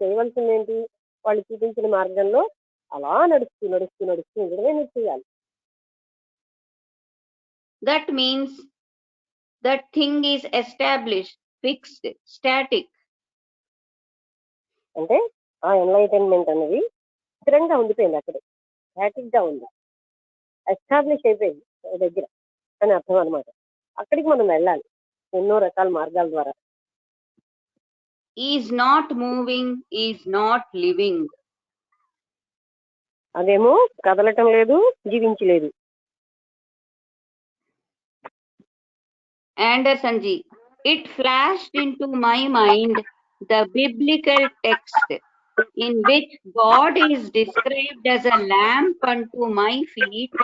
చేయవలసింది ఏంటి? వాళ్ళు చూపించిన మార్గంలో అలా నడుస్తూ ఉండడమే మీరు చేయాలి. That means that thing is established, fixed, static. అంటే ఆ ఎన్లైటన్మెంట్ అనేది స్థిరంగా ఉండిపోయింది, అక్కడే స్టాటిక్ గా ఉంది, ఎస్టాబ్లిష్ అయిపోయింది దగ్గర అని అర్థం అనమాట. అక్కడికి మనం వెళ్ళాలి ఎన్నో రకాల మార్గాల ద్వారా. Is not moving, is not living. అదేమో కదలటం లేదు, జీవించలేదు. Anderson ji, it flashed into my mind the biblical text in which God is described as a lamp unto my feet.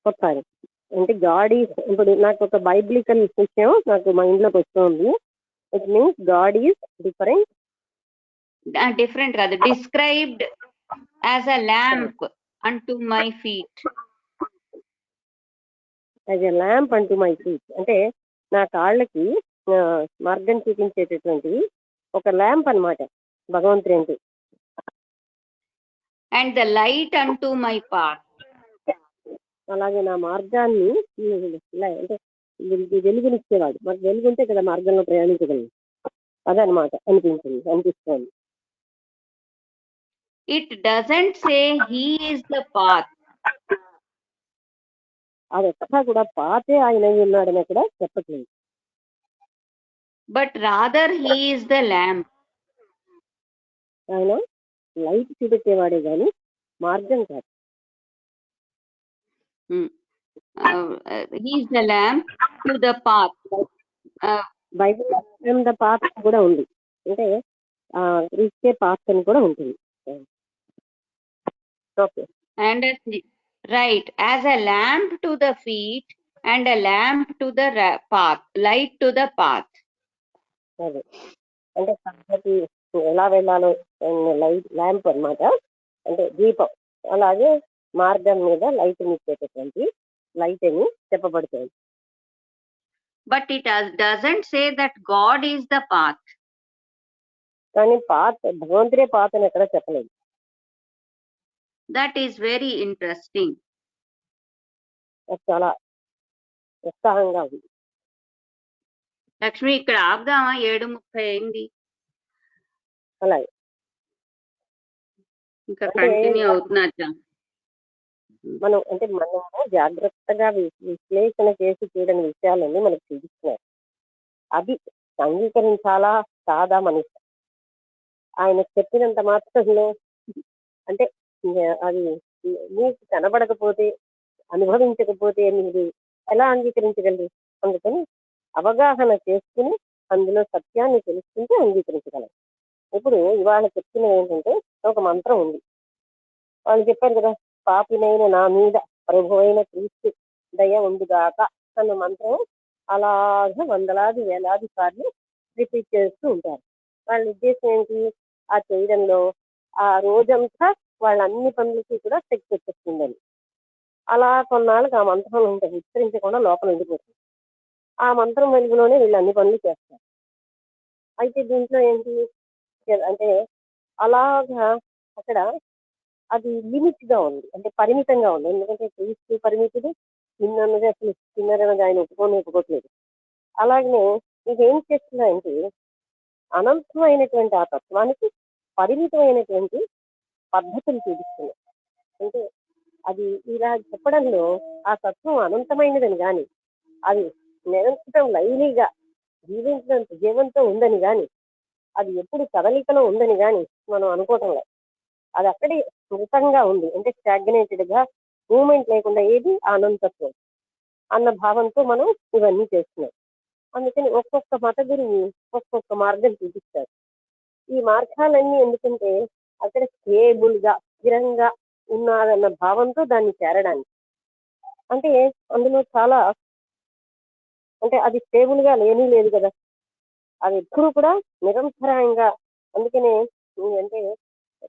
ఒకసారి అంటే గాడ్ ఈజ్, ఇప్పుడు నాకు ఒక బైబిలికల్ విషయం నాకు మైండ్ లోకి వస్తుంది. It means God is different rather, described as a lamp unto my feet. As a lamp అంటూ మై ఫీట్ అంటే నా కాళ్ళకి మార్గం చూపించేటటువంటి ఒక ల్యాంప్ అన్నమాట భగవంతుడు ఏంటి. And the light unto my path. అలాగే నా మార్గాన్ని అంటే వెలుగునిచ్చేవాడు. మాకు వెలుగుంటే కదా మార్గంలో ప్రయాణించగలను. అదనమాట అనిపిస్తుంది. It doesn't say he is the path. అది ఎక్కడా కూడా పాతే ఆయన ఉన్నాడని కూడా చెప్పట్లేదు. But rather he is the lamp. ఆయన లైట్ చూపెట్టేవాడే గాని మార్గం కాదు. He is the lamp to the path. Bible the path కూడా ఉంది, అంటే ఇచ్చే పాత్ అని కూడా ఉంటుంది. Okay. And right, as a lamp to the feet and a lamp to the path, light to the path. అదే అంటే పద్ధతి ఎలా వెళ్ళాలో లైట్ ల్యాంప్ అన్నమాట, అంటే దీపం. అలాగే మార్గం మీద లైట్ ఇచ్చేటటువంటి లైట్ అని చెప్పబడుతుంది. But it doesn't say that God is the path. కానీ పాత్ భగవంతుడే పాత్ అని ఎక్కడ చెప్పలేదు. That is very interesting. నాకు చాలా ఉత్సాహంగా ఉంది. లక్ష్మి ఇక్కడ ఆపుదామా? 7:30 అయింది. అలాగే ఇంకా అంటే కంటిన్యూ అవుతున్నట్టు. మనము జాగ్రత్తగా విశ్లేషణ చేసి చూడని విషయాలన్నీ మనకు చూపిస్తున్నారు. అది అంగీకరించాలా కాదా మనిషి. ఆయన చెప్పినంత మాత్రంలో అంటే అది నీకు కనబడకపోతే అనుభవించకపోతే మీరు ఎలా అంగీకరించగలరు? అందుకని అవగాహన చేసుకుని అందులో సత్యాన్ని తెలుసుకుంటే అంగీకరించగలరు. ఇప్పుడు ఇవాళ చెప్తున్నది ఏంటంటే ఒక మంత్రం ఉంది. వాళ్ళు చెప్పారు కదా, పాపినైన నా మీద ప్రభువైన క్రీస్తు దయ ఉండుగాక అన్న మంత్రం అలాగా వందలాది వేలాది సార్లు రిపీట్ చేస్తూ ఉంటారు. వాళ్ళ ఉద్దేశం ఏంటి? ఆ చేయడంలో ఆ రోజంతా వాళ్ళ అన్ని పనులకి కూడా శక్తి వచ్చేస్తుందని. అలా కొన్నాళ్ళకి ఆ మంత్రం ఇంకా విస్తరించకుండా లోపల ఉండిపోతుంది. ఆ మంత్రం వెలుగులోనే వీళ్ళు అన్ని పనులు చేస్తారు. అయితే దీంట్లో ఏంటి అంటే అలాగా అక్కడ అది లిమిట్ గా ఉంది, అంటే పరిమితంగా ఉంది. ఎందుకంటే క్రీస్తు పరిమితుడు, చిన్నగా అసలు చిన్నగా ఆయన ఒప్పుకోవట్లేదు. అలాగనే ఇదేం చేస్తున్నాయంటే అనంతమైనటువంటి ఆ తత్వానికి పరిమితమైనటువంటి పద్ధతులు చూపిస్తున్నాయి. అంటే అది ఇలా చెప్పడంలో ఆ తత్వం అనంతమైనదని కానీ అది నిరంతరం లైలీగా జీవించినంత జీవంతో ఉందని కానీ అది ఎప్పుడు కదలికలో ఉందని కానీ మనం అనుకోవటం లేదు. అది అక్కడే మృతంగా ఉంది, అంటే స్టాగ్నేటెడ్ గా మూమెంట్ లేకుండా ఏది అనంతత్వం అన్న భావంతో మనం ఇవన్నీ చేస్తున్నాం. అందుకని ఒక్కొక్క మత గురువు ఒక్కొక్క మార్గం చూపిస్తారు. ఈ మార్గాలన్నీ ఎందుకంటే అక్కడ స్టేబుల్ గా స్థిరంగా ఉన్నాదన్న భావంతో దాన్ని చేరడానికి. అంటే అందులో చాలా అంటే అది స్టేబుల్ గా లేని లేదు కదా, అది ఎప్పుడు కూడా నిరంతరాయంగా. అందుకనే అంటే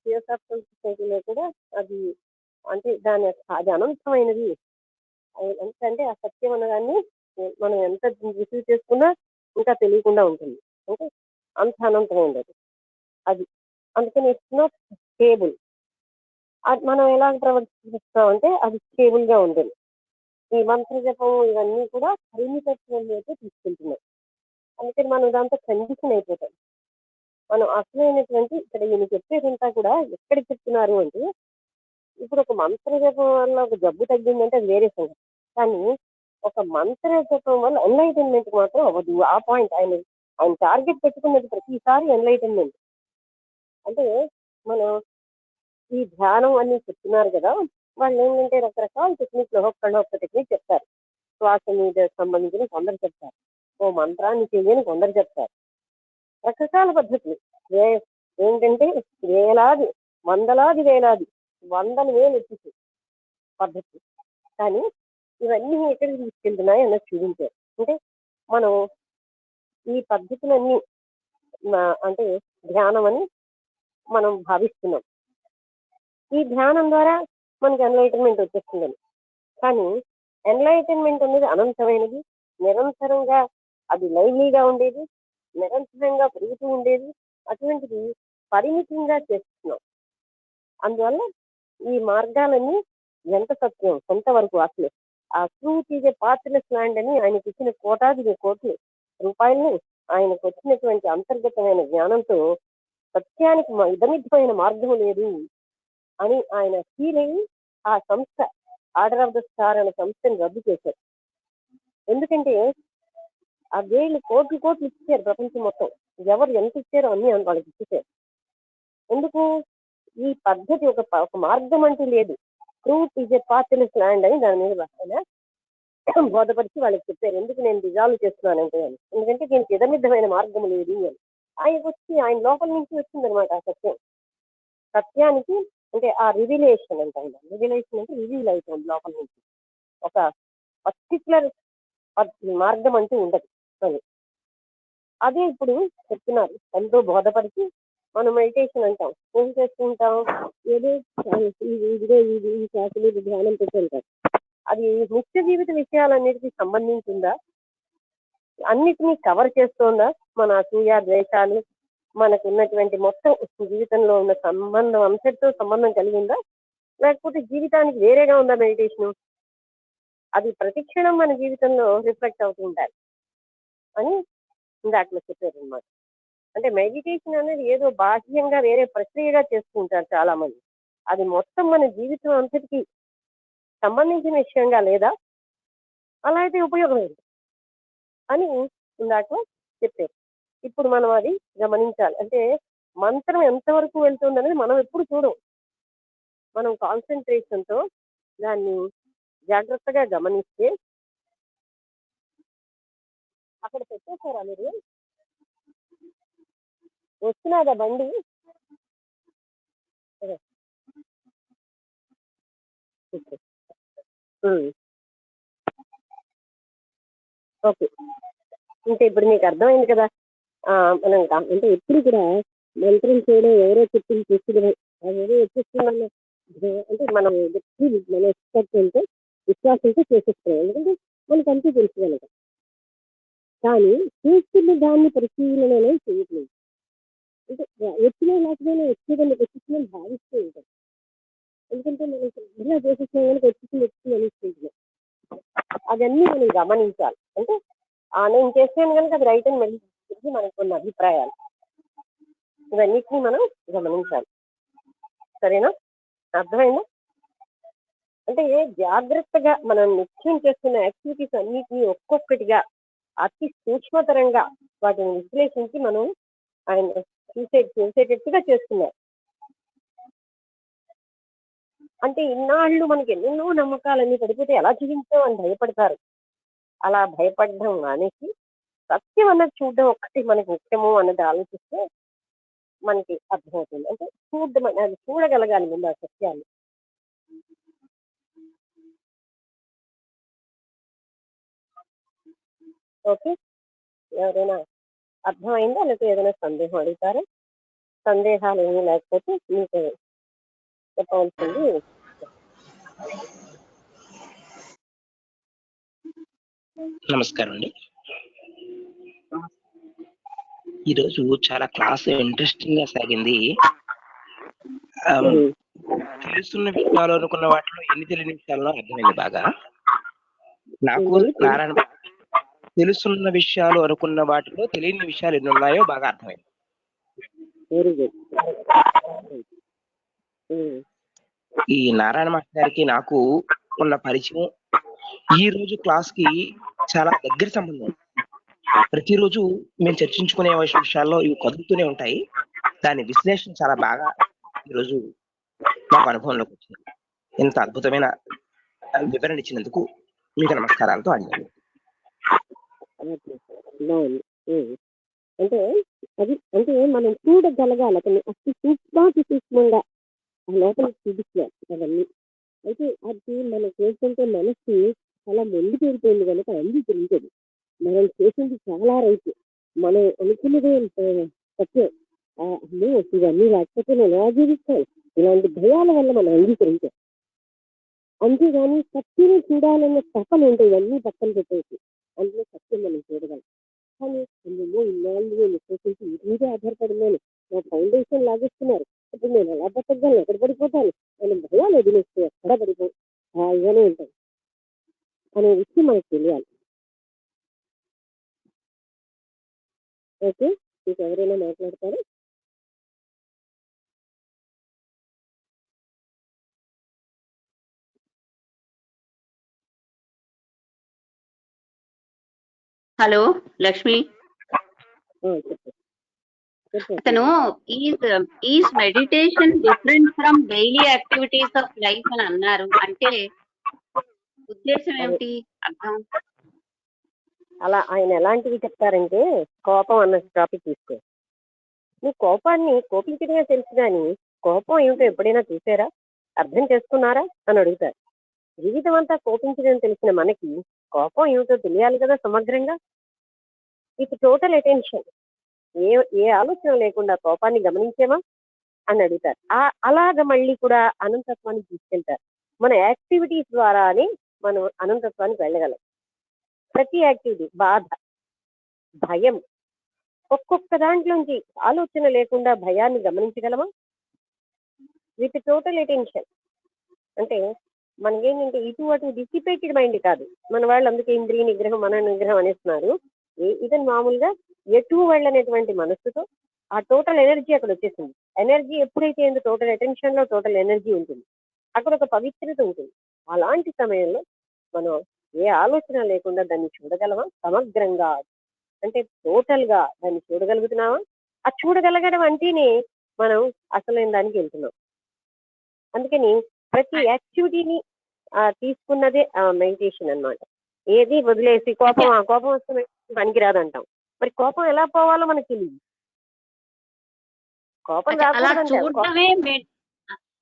థియోసాఫికల్ సొసైటీలో కూడా అది అంటే అది అనంతమైనది. అంటే ఆ సత్యం అన్నదాన్ని మనం ఎంత రిసీవ్ చేసుకున్నా ఇంకా తెలియకుండా ఉంటుంది. అంటే అంత అనంతమైనది అది. అందుకని ఇట్స్ నాట్ స్టేబుల్. అది మనం ఎలా ప్రవర్తిస్తామంటే అది స్టేబుల్ గా ఉంటుంది. ఈ మంత్ర జపం ఇవన్నీ కూడా పరిమితత్వంలోకి తీసుకెళ్తున్నాయి. అందుకని మనం దాంతో కండిషన్ అయిపోతాం. మనం అసలైనటువంటి ఇక్కడ ఈయన చెప్పేదంతా కూడా ఎక్కడికి చెప్తున్నారు అంటే, ఇప్పుడు ఒక మంత్ర జపం వల్ల ఒక జబ్బు తగ్గిందంటే అది వేరే సంగతి. కానీ ఒక మంత్ర జపం వల్ల ఎన్లైటన్మెంట్ మాత్రం అవ్వదు. ఆ పాయింట్ ఆయన టార్గెట్ పెట్టుకున్నది ప్రతిసారి ఎన్లైటన్మెంట్. అంటే మనం ఈ ధ్యానం అని చెప్తున్నారు కదా, వాళ్ళు ఏంటంటే రకరకాల టెక్నిక్లు ఒక్క టెక్నిక్ చెప్తారు. శ్వాస మీద సంబంధించిన కొందరు చెప్తారు, ఓ మంత్రాన్ని చెయ్యని కొందరు చెప్తారు. రకరకాల పద్ధతులు ఏంటంటే వేలాది వందలాది వేలాది వందల వేలు ఎత్తుకు పద్ధతులు. కానీ ఇవన్నీ ఎక్కడికి తీసుకెళ్తున్నాయి అన్నది చూపించారు. అంటే మనం ఈ పద్ధతులన్నీ అంటే ధ్యానం అని మనం భావిస్తున్నాం. ఈ ధ్యానం ద్వారా మనకి ఎన్లైటన్మెంట్ వచ్చేస్తుందని. కానీ ఎన్లైటన్మెంట్ అనేది అనంతమైనది, నిరంతరంగా అది లైవ్లీగా ఉండేది, నిరంతరంగా పెరుగుతూ ఉండేది. అటువంటిది పరిమితంగా చేస్తున్నాం. అందువల్ల ఈ మార్గాలన్నీ ఎంత సత్యం కొంతవరకు అసలు ఆ truth is a pathless land అని ఆయనకి ఇచ్చిన కోటాది కోట్ల రూపాయలని ఆయనకు వచ్చినటువంటి అంతర్గతమైన జ్ఞానంతో సత్యానికి ఇదమిద్దమైన మార్గం లేదు అని ఆయన ఫీల్ అయ్యి ఆ సంస్థ ఆర్డర్ ఆఫ్ ద స్టార్ అనే సంస్థని రద్దు చేశారు. ఎందుకంటే ఆ వేళ్ళు కోట్లు ఇచ్చారు ప్రపంచం మొత్తం. ఎవరు ఎంత ఇచ్చారో అన్ని వాళ్ళకి ఇచ్చేసారు. ఎందుకు? ఈ పద్ధతి ఒక మార్గం అంటూ లేదు. Truth is a pathless land అని దాని మీద ఆయన బోధపరిచి వాళ్ళకి చెప్పారు. ఎందుకు నేను డిజాల్వ్ చేస్తున్నానంటే అని. ఎందుకంటే దీనికి ఇదమిద్దమైన మార్గం లేదు అని ఆయన వచ్చి ఆయన లోపల నుంచి వచ్చిందనమాట ఆ సత్యం. సత్యానికి అంటే ఆ రివిలేషన్ అంటాం. రివిలేషన్ అంటే రివీల్ అవుతుంది లోపల నుంచి. ఒక పర్టికులర్ మార్గం అంటూ ఉండదు. అది అదే ఇప్పుడు చెప్తున్నారు. ఎంతో బోధపరిచి మనం మెడిటేషన్ అంటాం. ఏం చేస్తుంటాం? ఏదో ఈ శాఖలు ధ్యానం పెట్టుకుంటాం. అది నిత్య జీవిత విషయాలన్నిటికీ సంబంధించిందా? అన్నిటినీ కవర్ చేస్తోందా? మన అసూయ ద్వేషాలు మనకు ఉన్నటువంటి మొత్తం జీవితంలో ఉన్న సంబంధం అంతటితో సంబంధం కలిగిందా? లేకపోతే జీవితానికి వేరేగా ఉందా మెడిటేషన్? అది ప్రతిక్షణం మన జీవితంలో రిఫ్లెక్ట్ అవుతూ ఉండాలి అని ఇందాకలో చెప్పారు అనమాట. అంటే మెడిటేషన్ అనేది ఏదో బాహ్యంగా వేరే ప్రక్రియగా చేసుకుంటారు చాలా మంది. అది మొత్తం మన జీవితం అంతటికి సంబంధించిన విషయంగా లేదా, అలా అయితే ఉపయోగం ఏంటి అని ఇందాక చెప్పారు. ఇప్పుడు మనం అది గమనించాలి. అంటే మంత్రం ఎంతవరకు వెళ్తుందనేది మనం ఎప్పుడు చూడం. మనం కాన్సన్ట్రేషన్తో దాన్ని జాగ్రత్తగా గమనిస్తే. అక్కడ పెట్టేశారా మీరు? వస్తున్నదా బండి? సరే. ఓకే. అంటే ఇప్పుడు మీకు అర్థమైంది కదా. మనం అంటే ఎప్పుడు కూడా మంత్రం చేయడం ఎవరో చెప్పింది చేసేది అదేదో వచ్చేస్తుందన్న అంటే మనం మన ఎక్స్పెక్ట్ అంటే విశ్వాసంతో చేసేస్తున్నాం. ఎందుకంటే మనకు అంతే తెలుసు కనుక. కానీ చేస్తున్న దాన్ని పరిశీలన అనేది చేయట్లేదు. అంటే వచ్చినా లేకపోయినా వచ్చేదాన్ని వచ్చిందని భావిస్తూ ఉంటాం. ఎందుకంటే మనం ఇలా చేసేసిన వచ్చింది అనిస్తుంటున్నాం. అవన్నీ మనం గమనించాలి. అంటే నేను చేసాను కనుక అది రైట్ అని మళ్ళీ మనకు కొన్ని అభిప్రాయాలు ఇవన్నిటిని మనం గమనించాలి. సరేనా? అర్థమైందా? అంటే జాగ్రత్తగా మనం నిత్యం చేస్తున్న యాక్టివిటీస్ అన్నిటినీ ఒక్కొక్కటిగా అతి సూక్ష్మతరంగా వాటిని విశ్లేషించి మనం ఆయన చూసేటట్టుగా చేస్తున్నారు. అంటే ఇన్నాళ్ళు మనకి ఎన్నెన్నో నమ్మకాలన్నీ పడిపోతే ఎలా జీవించాం అని భయపడతారు. అలా భయపడడం మానేసి సత్యం అన్నది చూడడం ఒక్కటి మనకి ముఖ్యము అన్నది ఆలోచిస్తే మనకి అర్థమవుతుంది. అంటే చూడడం అది చూడగలగాలి ముందు ఆ సత్యాన్ని. ఓకే, ఎవరైనా అర్థమైందా? లేకపోతే ఏదైనా సందేహం అడుగుతారా? సందేహాలు ఏమీ లేకపోతే మీకు చెప్పవలసింది. నమస్కారం అండి. ఈరోజు చాలా క్లాస్ ఇంట్రెస్టింగ్ గా సాగింది. తెలుస్తున్న విషయాలు అనుకున్న వాటిలో ఎన్ని తెలియని విషయాల్లో అర్థమైంది బాగా. నాకు నారాయణ తెలుస్తున్న విషయాలు అనుకున్న వాటిలో తెలియని విషయాలు ఎన్ని ఉన్నాయో బాగా అర్థమైంది. Very good. ఈ నారాయణ మాస్టర్ గారికి నాకు ఉన్న పరిచయం ఈ రోజు క్లాస్ కి చాలా దగ్గర సంబంధం. ప్రతిరోజు మేము చర్చించుకునే విషయాల్లో ఇవి కదులుతూనే ఉంటాయి. దాని విశ్లేషణ చాలా బాగా ఈరోజు నాకు అనుభవంలోకి వచ్చింది. ఇంత అద్భుతమైన వివరణ ఇచ్చినందుకు మీకు నమస్కారాలతో అడిగాను. అంటే అది అంటే మనం చూడగలగాలి అతన్ని అతి సూక్ష్మంగా లోపలికి చూపిస్తున్నారు అవన్నీ. అయితే అది మనం చేస్తుంటే మనసు చాలా ముందుకు వెళ్ళిపోయింది కనుక అంగీకరించదు. మనం చేసింది చాలా రైతు, మనం అనుకున్నదే సత్యం. అమ్మో ఇవన్నీ లేకపోతే నేను ఎలా జీవిస్తాను, ఇలాంటి భయాల వల్ల మనం అంగీకరించాం. అంతేగాని సత్యం చూడాలన్న తపన ఉంటే ఇవన్నీ పక్కన పెట్టేసి అందులో సత్యం మనం చూడగలం. కానీ అందులో ఇన్నాళ్ళు నేను విశ్వసించి వీటి మీదే ఆధారపడినాను, నా ఫౌండేషన్ లాగేస్తున్నారు, ఇప్పుడు నేను ఎలా బతకగలను, ఎక్కడ పడిపోతాను, నేను భయాలు వదిలేస్తే ఎక్కడ పడిపో హాయిగానే ఉంటాను అనే విషయం మనకు తెలియాలి. ఓకే, మీకు ఎవరైనా మాట్లాడతారా? హలో లక్ష్మి. అతను is meditation different from daily activities of life అని అన్నారు. అంటే ఉద్దేశం ఏమిటి, అర్థం? అలా ఆయన ఎలాంటివి చెప్తారంటే, కోపం అన్న టాపిక్ తీసుకో. మీ కోపాన్ని కోపించడమే తెలుసు కానీ కోపం ఏమిటో ఎప్పుడైనా చూసారా, అర్థం చేసుకున్నారా అని అడుగుతారు. జీవితం అంతా కోపించడం తెలిసిన మనకి కోపం ఏమిటో తెలియాలి కదా సమగ్రంగా. విత్ టోటల్ అటెన్షన్, ఏ ఆలోచన లేకుండా కోపాన్ని గమనించేమా అని అడుగుతారు. అలాగ మళ్ళీ కూడా అనంతత్వానికి తీసుకెళ్తారు. మన యాక్టివిటీస్ ద్వారానే మనం అనంతత్వానికి వెళ్ళగలం. ప్రతి యాక్టివిటీ, బాధ, భయం, ఒక్కొక్క దాంట్లోంచి ఆలోచన లేకుండా భయాన్ని గమనించగలమా? విత్ టోటల్ అటెన్షన్ అంటే మనకేంటంటే ఇటు అటు డిసిపేటెడ్ మైండ్ కాదు మన వాళ్ళు, అందుకే ఇంద్రియ నిగ్రహం మన నిగ్రహం అనేస్తున్నారు. ఇతను మామూలుగా ఎటు వెళ్ళనేటువంటి మనస్సుతో ఆ టోటల్ ఎనర్జీ అక్కడ వచ్చేసింది. ఎనర్జీ ఎప్పుడైతే ఏందో టోటల్ అటెన్షన్ లో టోటల్ ఎనర్జీ ఉంటుంది, అక్కడ ఒక పవిత్రత ఉంటుంది. అలాంటి సమయంలో మనం ఏ ఆలోచన లేకుండా దాన్ని చూడగలమా సమగ్రంగా, అంటే టోటల్ గా దాన్ని చూడగలుగుతున్నావా? ఆ చూడగలగడం అంటేనే మనం అసలైన దానికి వెళ్తున్నాం. అందుకని ప్రతి యాక్టివిటీని తీసుకున్నదే మెడిటేషన్ అన్నమాట. ఏది వదిలేసి కోపం కోపం వస్తే పనికిరాదు అంటాం. మరి కోపం ఎలా పోవాలో మనకు తెలియదు. కోపం అంటే అలా రాకూడదంటే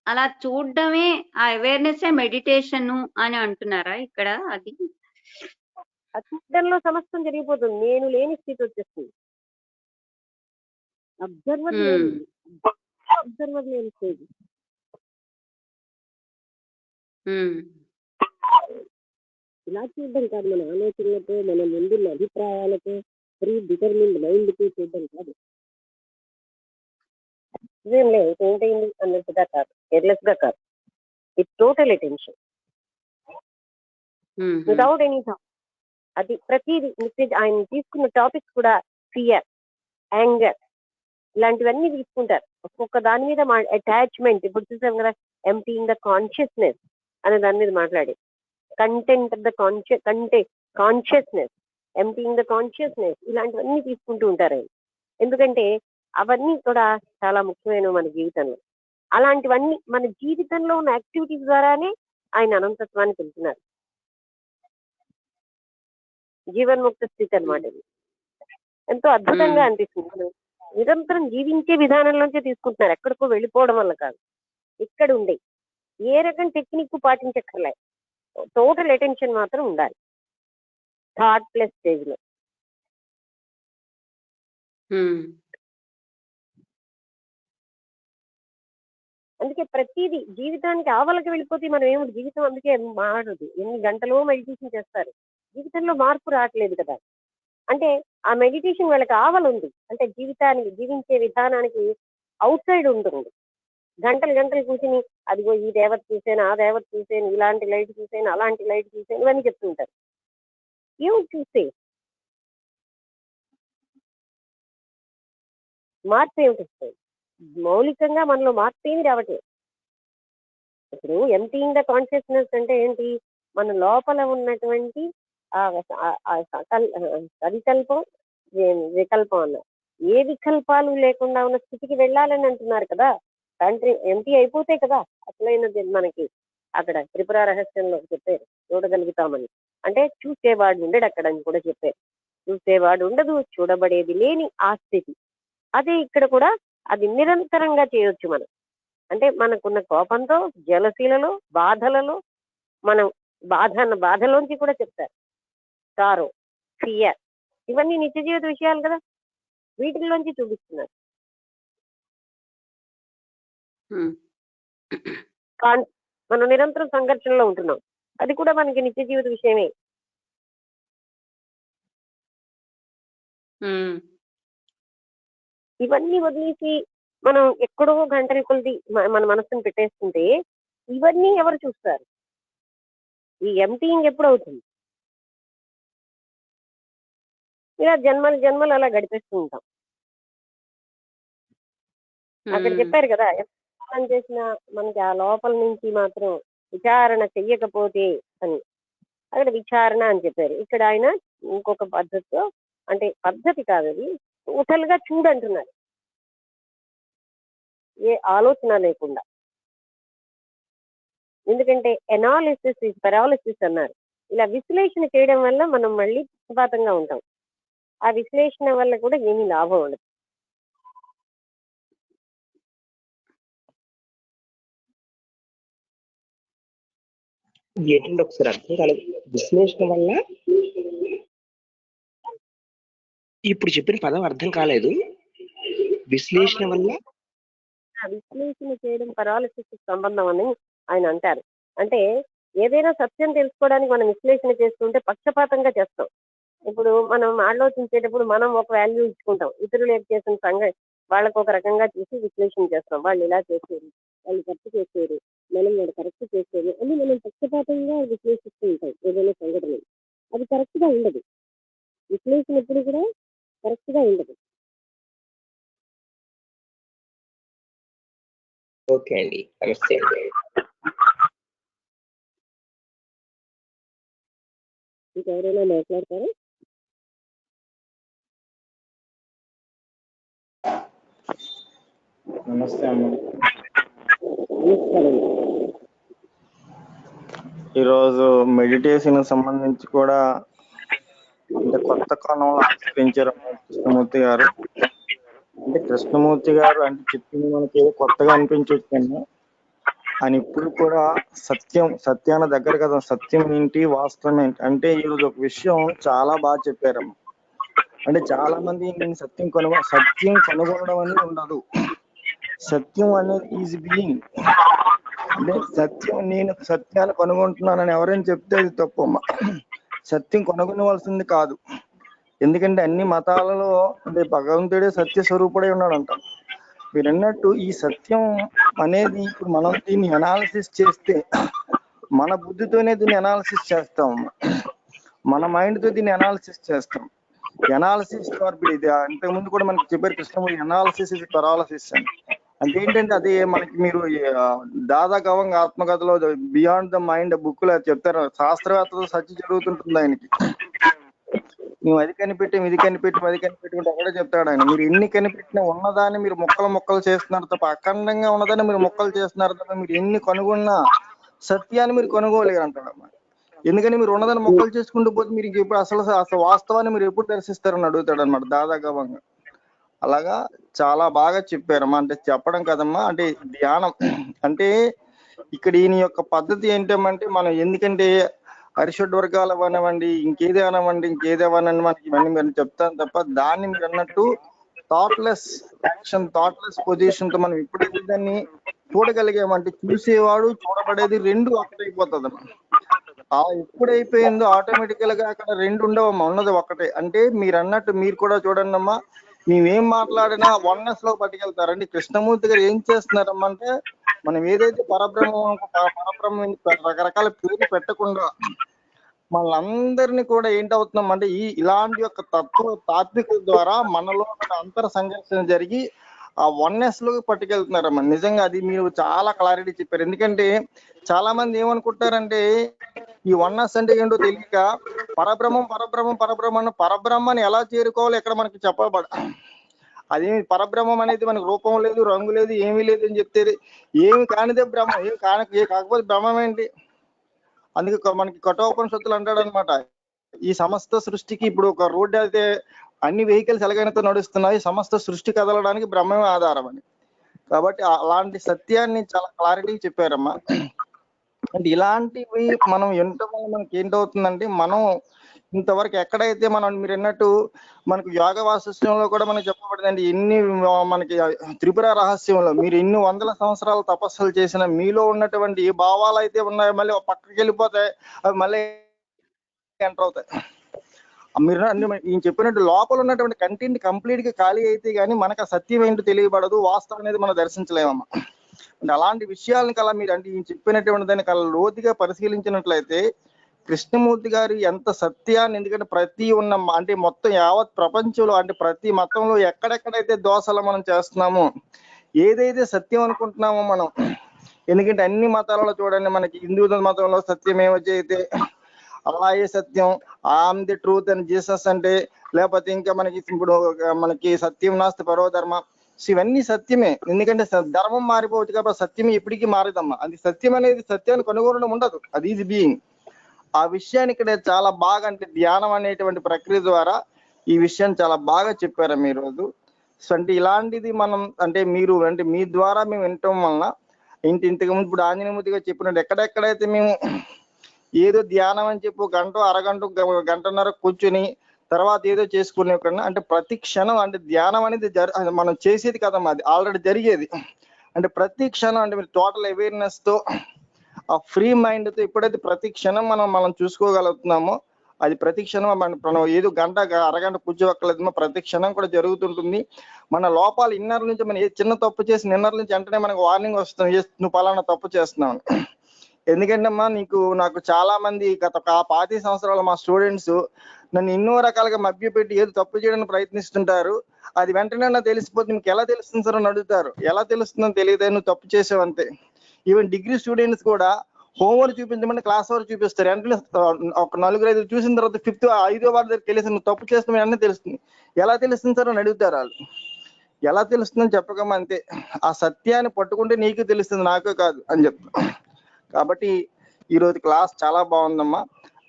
అలా చూడడమే ఆ అవేర్నెస్ మెడిటేషన్ అని అంటున్నారా ఇక్కడ? అది ఆ చూడడంలో సమస్తం జరిగిపోతుంది, నేను లేని స్థితి వచ్చేస్తుంది. అబ్జర్వర్ లేని అబ్జర్వర్ లేని స్టేజ్. ఇలా చూడడం కాదు, మన ఆలోచనలతో మన ముందున్న అభిప్రాయాలతో ప్రీ డిటర్మిన్డ్ మైండ్ తో చూడడం కాదు. ఇదేం లేదు ఏంటైంది అన్నట్టుగా కాదు, కేర్లెస్ గా కాదు. It total attention without any thought. అది ప్రతిదీ ఆయన తీసుకున్న టాపిక్స్ కూడా ఫియర్, యాంగర్ ఇలాంటివన్నీ తీసుకుంటారు. ఒక్కొక్క దాని మీద అటాచ్మెంట్. ఇప్పుడు చూసాం కదా ఎంప్టీయింగ్ ద కాన్షియస్నెస్ అనే దాని మీద మాట్లాడి, content of the consciousness, emptying the consciousness, ఇలాంటివన్నీ తీసుకుంటూ ఉంటారు ఆయన. ఎందుకంటే అవన్నీ కూడా చాలా ముఖ్యమైనవి మన జీవితంలో. అలాంటివన్నీ మన జీవితంలో ఉన్న యాక్టివిటీస్ ద్వారానే ఆయన అనంతత్వాన్ని తెలుపుతున్నారు. జీవన్ముక్త స్థితి అన్నమాట ఇది. ఎంతో అద్భుతంగా అనిపిస్తుంది. మనం నిరంతరం జీవించే విధానంలోంచే తీసుకుంటున్నారు, ఎక్కడికో వెళ్ళిపోవడం వల్ల కాదు. ఇక్కడ ఉండే ఏ రకం టెక్నిక్ పాటించక్కర్లే, టోటల్ అటెన్షన్ మాత్రం ఉండాలి థాట్ ప్లస్ స్టేజ్ లో. అందుకే ప్రతిదీ జీవితానికి ఆవలకి వెళ్ళిపోతే మనం ఏమిటి జీవితం అందుకే మారదు. ఎన్ని గంటలో మెడిటేషన్ చేస్తారు, జీవితంలో మార్పు రావట్లేదు కదా. అంటే ఆ మెడిటేషన్ వాళ్ళకి ఆవలు ఉంది, అంటే జీవితానికి జీవించే విధానానికి అవుట్ సైడ్ ఉంటుంది. గంటలు గంటలు కూర్చుని అదిగో ఈ దేవత చూసాను, ఆ దేవత చూసాను, ఇలాంటి లైట్ చూసాను, అలాంటి లైట్ చూసాను, ఇవన్నీ చెప్తుంటారు. ఏమి చూస్తే మార్పు ఏమిటి వస్తుంది? మౌలికంగా మనలో మార్పు ఏమి రావట్లేదు. ఇప్పుడు ఎంప్టీయింగ్ ద కాన్షియస్నెస్ అంటే ఏంటి? మన లోపల ఉన్నటువంటి సవికల్పం, వికల్పం అన్నారు. ఏ వికల్పాలు లేకుండా ఉన్న స్థితికి వెళ్ళాలని అంటున్నారు కదా. తండ్రి ఎంపీ అయిపోతే కదా అసలైనది మనకి అక్కడ త్రిపుర రహస్యంలో చెప్పారు, చూడగలుగుతామని. అంటే చూసేవాడు ఉండడు అక్కడ అని కూడా చెప్పారు. చూసేవాడు ఉండదు, చూడబడేది లేని ఆ స్థితి. అదే ఇక్కడ కూడా అది నిరంతరంగా చేయొచ్చు మనం. అంటే మనకున్న కోపంతో, జలశీలలో, బాధలలో, మనం బాధలోంచి కూడా చెప్తారు. సారో, ఫియర్, ఇవన్నీ నిత్య జీవిత విషయాలు కదా, వీటిల్లోంచి చూపిస్తున్నారు. మనం నిరంతరం సంఘర్షణలో ఉంటున్నాం, అది కూడా మనకి నిత్య జీవిత విషయమే. ఇవన్నీ వదిలేసి మనం ఎక్కడో గంటల కొద్ది మన మనసును పెట్టేస్తుంటే ఇవన్నీ ఎవరు చూస్తారు? ఈ ఎంప్టీయింగ్ ఎప్పుడు అవుతుంది? ఇలా జన్మలు జన్మలు అలా గడిపేస్తూ ఉంటాం. అక్కడ చెప్పారు కదా, ఎంత చేసినా మనకి ఆ లోపల నుంచి మాత్రం విచారణ చెయ్యకపోతే అని. అక్కడ విచారణ అని చెప్పారు. ఇక్కడ ఆయన ఇంకొక పద్ధతితో, అంటే పద్ధతి కాదు అది, టోటల్ గా చూడంటున్నారు, ఏ ఆలోచన లేకుండా. ఎందుకంటే ఎనాలిసిస్ ఇస్ పెరాలిసిస్ అన్నారు. ఇలా విశ్లేషణ చేయడం వల్ల మనం మళ్ళీ పక్షపాతంగా ఉంటాం. ఆ విశ్లేషణ వల్ల కూడా ఏమీ లాభం ఉండదు. ఏంటంటే ఒకసారి అర్థం కాలేదు, విశ్లేషణ వల్ల ఇప్పుడు చెప్పిన పదం అర్థం కాలేదు. విశ్లేషణ వల్ల విశ్లేషణ చేయడం పెరాలిసిస్ సంబంధం అని ఆయన అంటారు. అంటే ఏదైనా సత్యం తెలుసుకోవడానికి మనం విశ్లేషణ చేస్తుంటే పక్షపాతంగా చేస్తాం. ఇప్పుడు మనం ఆలోచించేటప్పుడు మనం ఒక వాల్యూ ఇచ్చుకుంటాం, ఇతరులు చేసిన వాళ్ళకు ఒక రకంగా చూసి విశ్లేషణ చేస్తాం. వాళ్ళు ఇలా చేసేది, వాళ్ళు తప్పు చేశారు, మనం వాడు కరెక్ట్ చేశారు అని మనం పక్షపాతంగా విశ్లేషిస్తూ ఉంటాం ఏదైనా సంఘటన. అది కరెక్ట్ గా ఉండదు. విశ్లేషణ ఎప్పుడు కూడా కరెక్ట్ గా ఉండదు. ఓకే అండి, నమస్తే అండి. ఇంకెవరైనా మాట్లాడతారా? నమస్తే అమ్మ. నమస్కారం. ఈరోజు మెడిటేషన్ సంబంధించి కూడా అంటే కొత్త కోణంలో ఆవిష్కరించారు కృష్ణమూర్తి గారు. అంటే కృష్ణమూర్తి గారు అంటే చెప్పింది మనకి ఏదో కొత్తగా అనిపించవచ్చు, అని ఇప్పుడు కూడా సత్యాన దగ్గర కదా, సత్యం ఏంటి వాస్తవం ఏంటి అంటే ఈరోజు ఒక విషయం చాలా బాగా చెప్పారమ్మ. అంటే చాలా మంది నేను సత్యం కనుగొనడం అనేది ఉండదు. సత్యం అనేది ఈజ్ బీయింగ్. అంటే నేను సత్యాన్ని కనుగొంటున్నానని ఎవరైనా చెప్తే అది తప్పమ్మ. సత్యం కనుగొనవలసింది కాదు. ఎందుకంటే అన్ని మతాలలో అంటే భగవంతుడే సత్య స్వరూపుడై ఉన్నాడంట. మీరు అన్నట్టు ఈ సత్యం అనేది ఇప్పుడు మనం దీన్ని అనాలిసిస్ చేస్తే మన బుద్ధితోనే దీన్ని అనాలిసిస్ చేస్తాం, మన మైండ్ తో దీన్ని అనాలిసిస్ చేస్తాం. ఎనాలిసిస్ ఇది ఇంతకుముందు కూడా మనకి చెప్పారు కృష్ణమూర్తి, ఎనాలిసిస్ ఇస్ పెరాలసిస్ అని. అంటే ఏంటంటే అది మనకి మీరు దాదా గవంగా ఆత్మకథలో బియాండ్ ద మైండ్ బుక్ లో చెప్తారు, శాస్త్రవేత్తతో సత్య జరుగుతుంటుంది ఆయనకి. మేము అది కనిపెట్టాం ఇది కనిపెట్టుకుంటే అక్కడే చెప్తాడు ఆయన, మీరు ఎన్ని కనిపెట్టినా ఉన్నదాన్ని మీరు మొక్కలు చేస్తున్నారు తప్ప, అఖండంగా ఉన్నదాన్ని మీరు మొక్కలు చేస్తున్నారు తప్ప, మీరు ఎన్ని కనుగొన్నా సత్యాన్ని మీరు కొనుగోలేరు అంటాడు అన్నమాట. ఎందుకని మీరు ఉన్నదాన్ని మొక్కలు చేసుకుంటూ పోతే మీరు ఇప్పుడు అసలు వాస్తవాన్ని మీరు ఎప్పుడు దర్శిస్తారని అడుగుతాడు అనమాట దాదా గవంగా. అలాగా చాలా బాగా చెప్పారమ్మా. అంటే చెప్పడం కదమ్మా, అంటే ధ్యానం అంటే ఇక్కడ ఈయన యొక్క పద్ధతి ఏంటంటే మనం ఎందుకంటే హరిషడ్ వర్గాలు అవనివ్వండి, ఇంకేదే అవనివ్వండి, మనకి ఇవన్నీ మీరు చెప్తాను తప్ప, దాన్ని మీరు అన్నట్టు థాట్లెస్ యాక్షన్, థాట్లెస్ పొజిషన్ తో మనం ఎప్పుడైతే దాన్ని చూడగలిగామంటే చూసేవాడు చూడబడేది రెండు ఒకటైపోతుంది అన్నమాట. ఎప్పుడైపోయిందో ఆటోమేటికల్ గా అక్కడ రెండు ఉండవమ్మా, ఉన్నది ఒకటే. అంటే మీరు అన్నట్టు మీరు కూడా చూడండి అమ్మా, మేమేం మాట్లాడినా వన్నెస్ లో పట్టుకెళ్తారండి. కృష్ణమూర్తి గారు ఏం చేస్తున్నారమ్మా అంటే, మనం ఏదైతే పరబ్రహ్మ రకరకాల పేర్లు పెట్టకుండా మనందరినీ కూడా ఏంటవుతున్నాం అంటే ఇలాంటి యొక్క తాత్విక ద్వారా మనలో అంతర సంఘర్షణ జరిగి ఆ వన్నెస్ లోకి పట్టుకెళ్తున్నారమ్మా. నిజంగా అది మీరు చాలా క్లారిటీ చెప్పారు. ఎందుకంటే చాలా మంది ఏమనుకుంటారంటే ఈ వన్నెస్ అంటే ఏంటో తెలియక పరబ్రహ్మని ఎలా చేరుకోవాలో ఇక్కడ మనకి చెప్పబడ, అది పరబ్రహ్మం అనేది మనకి రూపం లేదు, రంగు లేదు, ఏమీ లేదు అని చెప్తే ఏమి కానిదే బ్రహ్మం, కాకపోతే బ్రహ్మం ఏంటి? అందుకే మనకి కఠోపనిషత్తులు అంటాడు అనమాట, ఈ సమస్త సృష్టికి ఇప్పుడు ఒక రోడ్డు అయితే అన్ని వెహికల్స్ ఎలాగైనా నడుస్తున్నాయి, సమస్త సృష్టి కదలడానికి బ్రహ్మమే ఆధారం అని. కాబట్టి అలాంటి సత్యాన్ని చాలా క్లారిటీగా చెప్పారమ్మా. అంటే ఇలాంటివి మనం వినటం వల్ల మనకి ఏంటవుతుందంటే, మనం ఇంతవరకు ఎక్కడైతే మీరు అన్నట్టు మనకు యోగ వాసిష్యంలో కూడా మనకి చెప్పబడిందండి, ఎన్ని మనకి త్రిపుర రహస్యంలో మీరు ఎన్ని వందల సంవత్సరాలు తపస్సులు చేసిన మీలో ఉన్నటువంటి ఏ భావాలు అయితే ఉన్నాయో మళ్ళీ పక్కకి వెళ్ళిపోతాయి, అవి మళ్ళీ ఎంటర్ అవుతాయి. మీరు నేను చెప్పినట్టు లోపల ఉన్నటువంటి కంటెంట్ కంప్లీట్ గా ఖాళీ అయితే గానీ మనకు ఆ సత్యం ఏంటో తెలియబడదు, వాస్తవం అనేది మనం దర్శించలేమమ్మా. అంటే అలాంటి విషయాలను కలా మీరు అంటే ఈయన చెప్పినటువంటి దాన్ని కలా లోతుగా పరిశీలించినట్లయితే కృష్ణమూర్తి గారు ఎంత సత్యాన్ని, ఎందుకంటే ప్రతి అంటే మొత్తం యావత్ ప్రపంచంలో అంటే ప్రతి మతంలో ఎక్కడెక్కడైతే దోషాలు మనం చేస్తున్నామో, ఏదైతే సత్యం అనుకుంటున్నామో మనం, ఎందుకంటే అన్ని మతాలలో చూడండి, మనకి హిందూ మతంలో సత్యమేవ జయతే, అలాగే సత్యం, ఐఎమ్ ది ట్రూత్ అని జీసస్ అంటే, లేకపోతే ఇంకా మనకి ఇప్పుడు మనకి సత్యం నాస్తి పరోధర్మ, ఇవన్నీ సత్యమే. ఎందుకంటే ధర్మం మారిపోవచ్చు కాబట్టి సత్యం ఎప్పటికీ మారదమ్మా. అది సత్యం అనేది సత్యాన్ని కనుగొనడం ఉండదు, అది ఈజ్ బీయింగ్. ఆ విషయాన్ని ఇక్కడ చాలా బాగా అంటే ధ్యానం అనేటువంటి ప్రక్రియ ద్వారా ఈ విషయాన్ని చాలా బాగా చెప్పారు ఈ రోజు. సో అంటే ఇలాంటిది మనం అంటే మీరు అంటే మీ ద్వారా మేము వినటం వలన ఇంతకుముందు ఇప్పుడు ఆంజనేయమూర్తిగా చెప్పినట్టు ఎక్కడెక్కడైతే మేము ఏదో ధ్యానం అని చెప్పి గంట అరగంట గంటన్నర కూర్చుని తర్వాత ఏదో చేసుకునే కన్నా అంటే ప్రతి క్షణం అంటే ధ్యానం అనేది మనం చేసేది కదమ్మా, అది ఆల్రెడీ జరిగేది. అంటే ప్రతి క్షణం అంటే మీరు టోటల్ అవేర్నెస్ తో ఆ ఫ్రీ మైండ్ తో ఎప్పుడైతే ప్రతి క్షణం మనం చూసుకోగలుగుతున్నామో అది ప్రతి క్షణం మనం ఏదో గంట అరగంట కూర్చోక్కర్లేదమ్మా, ప్రతి క్షణం కూడా జరుగుతుంటుంది. మన లోపాలు ఇన్నర్ నుంచి మనం ఏ చిన్న తప్పు చేసి ఇన్నర్ నుంచి వెంటనే మనకు వార్నింగ్ వస్తుంది, నువ్వు పలానా తప్పు చేస్తున్నావు. ఎందుకంటే అమ్మా నాకు చాలా మంది గత 25 సంవత్సరాల మా స్టూడెంట్స్ నన్ను ఎన్నో రకాలుగా మభ్యపెట్టి ఏదో తప్పు చేయడానికి ప్రయత్నిస్తుంటారు. అది వెంటనే నాకు తెలిసిపోతుంది. మీకు ఎలా తెలుస్తుంది సార్ అని అడుగుతారు. ఎలా తెలుస్తుందని తెలియదే, నువ్వు తప్పు చేసావు అంతే. ఈవెన్ డిగ్రీ స్టూడెంట్స్ కూడా హోంవర్క్ చూపించమంటే క్లాస్ వర్క్ చూపిస్తారు. వెంటనే ఒక 4-5 చూసిన తర్వాత 5వ వారి దగ్గరికి వెళ్ళేసి నువ్వు తప్పు చేస్తున్నావు వెంటనే తెలుస్తుంది. ఎలా తెలుస్తుంది సార్ అని అడుగుతారు వాళ్ళు. ఎలా తెలుస్తుందని చెప్పకమ్మా అంతే. ఆ సత్యాన్ని పట్టుకుంటే నీకు తెలుస్తుంది, నాకే కాదు అని చెప్తా. కాబట్టి ఈరోజు క్లాస్ చాలా బాగుందమ్మా.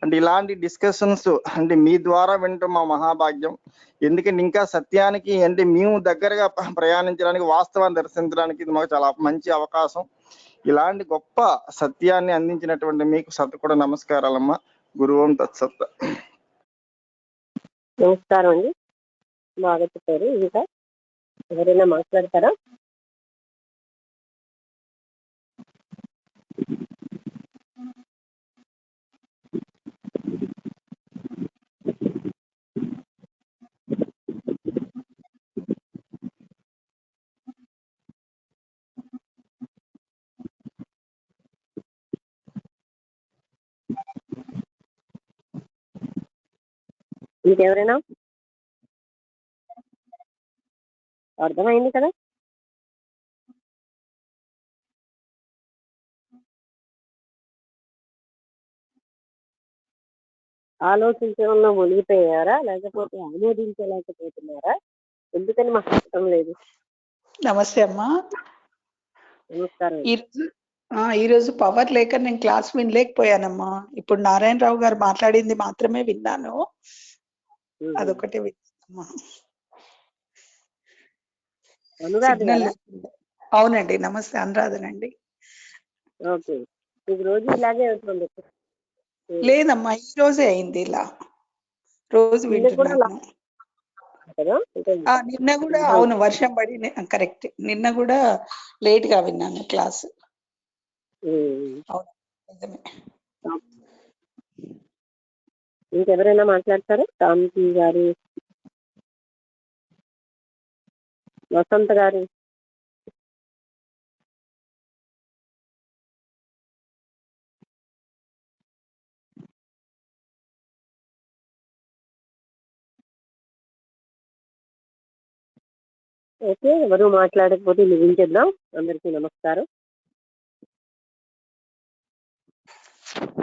అంటే ఇలాంటి డిస్కషన్స్ అంటే మీ ద్వారా వినటం మా మహాభాగ్యం. ఎందుకంటే ఇంకా సత్యానికి అంటే మేము దగ్గరగా ప్రయాణించడానికి, వాస్తవాన్ని దర్శించడానికి ఇది మాకు చాలా మంచి అవకాశం. ఇలాంటి గొప్ప సత్యాన్ని అందించినటువంటి మీకు కూడా నమస్కారాలమ్మా. గురువం తత్సత్. నమస్కారం అండి, బాగా చెప్పారు. ఇంకా ఎవరైనా మాట్లాడతారా? ఇంకెవరైనా? అర్థమైంది కదా? ఆలోచించడంలో మునిగిపోయారా, లేకపోతే ఆమోదించలేకపోతున్నారా? ఎందుకని మాకు ఇష్టం లేదు? నమస్తే అమ్మా. నమస్కారం. ఈరోజు పవర్ లేక నేను క్లాస్ వినలేకపోయానమ్మా. ఇప్పుడు నారాయణరావు గారు మాట్లాడింది మాత్రమే విన్నాను, అదొకటే విన్నానమ్మా. అవునండి, నమస్తే, అనురాధనండి. ఓకే, మీకు రోజు ఇలాగే అవుతుంది? లేదమ్మా, ఈ రోజే అయింది ఇలా, రోజు వింటున్నాను. నిన్న కూడా అవును, వర్షం పడి కరెక్ట్, నిన్న కూడా లేట్ గా విన్నాను క్లాస్. అవును, నిజమే. ఇంకెవరైనా మాట్లాడతారు? రామ్జీ గారు, వసంత్ గారు. ఓకే, ఎవరు మాట్లాడకపోతే ముగించేద్దాం. అందరికీ నమస్కారం.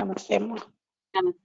నమస్తే అమ్మా. నమస్తే.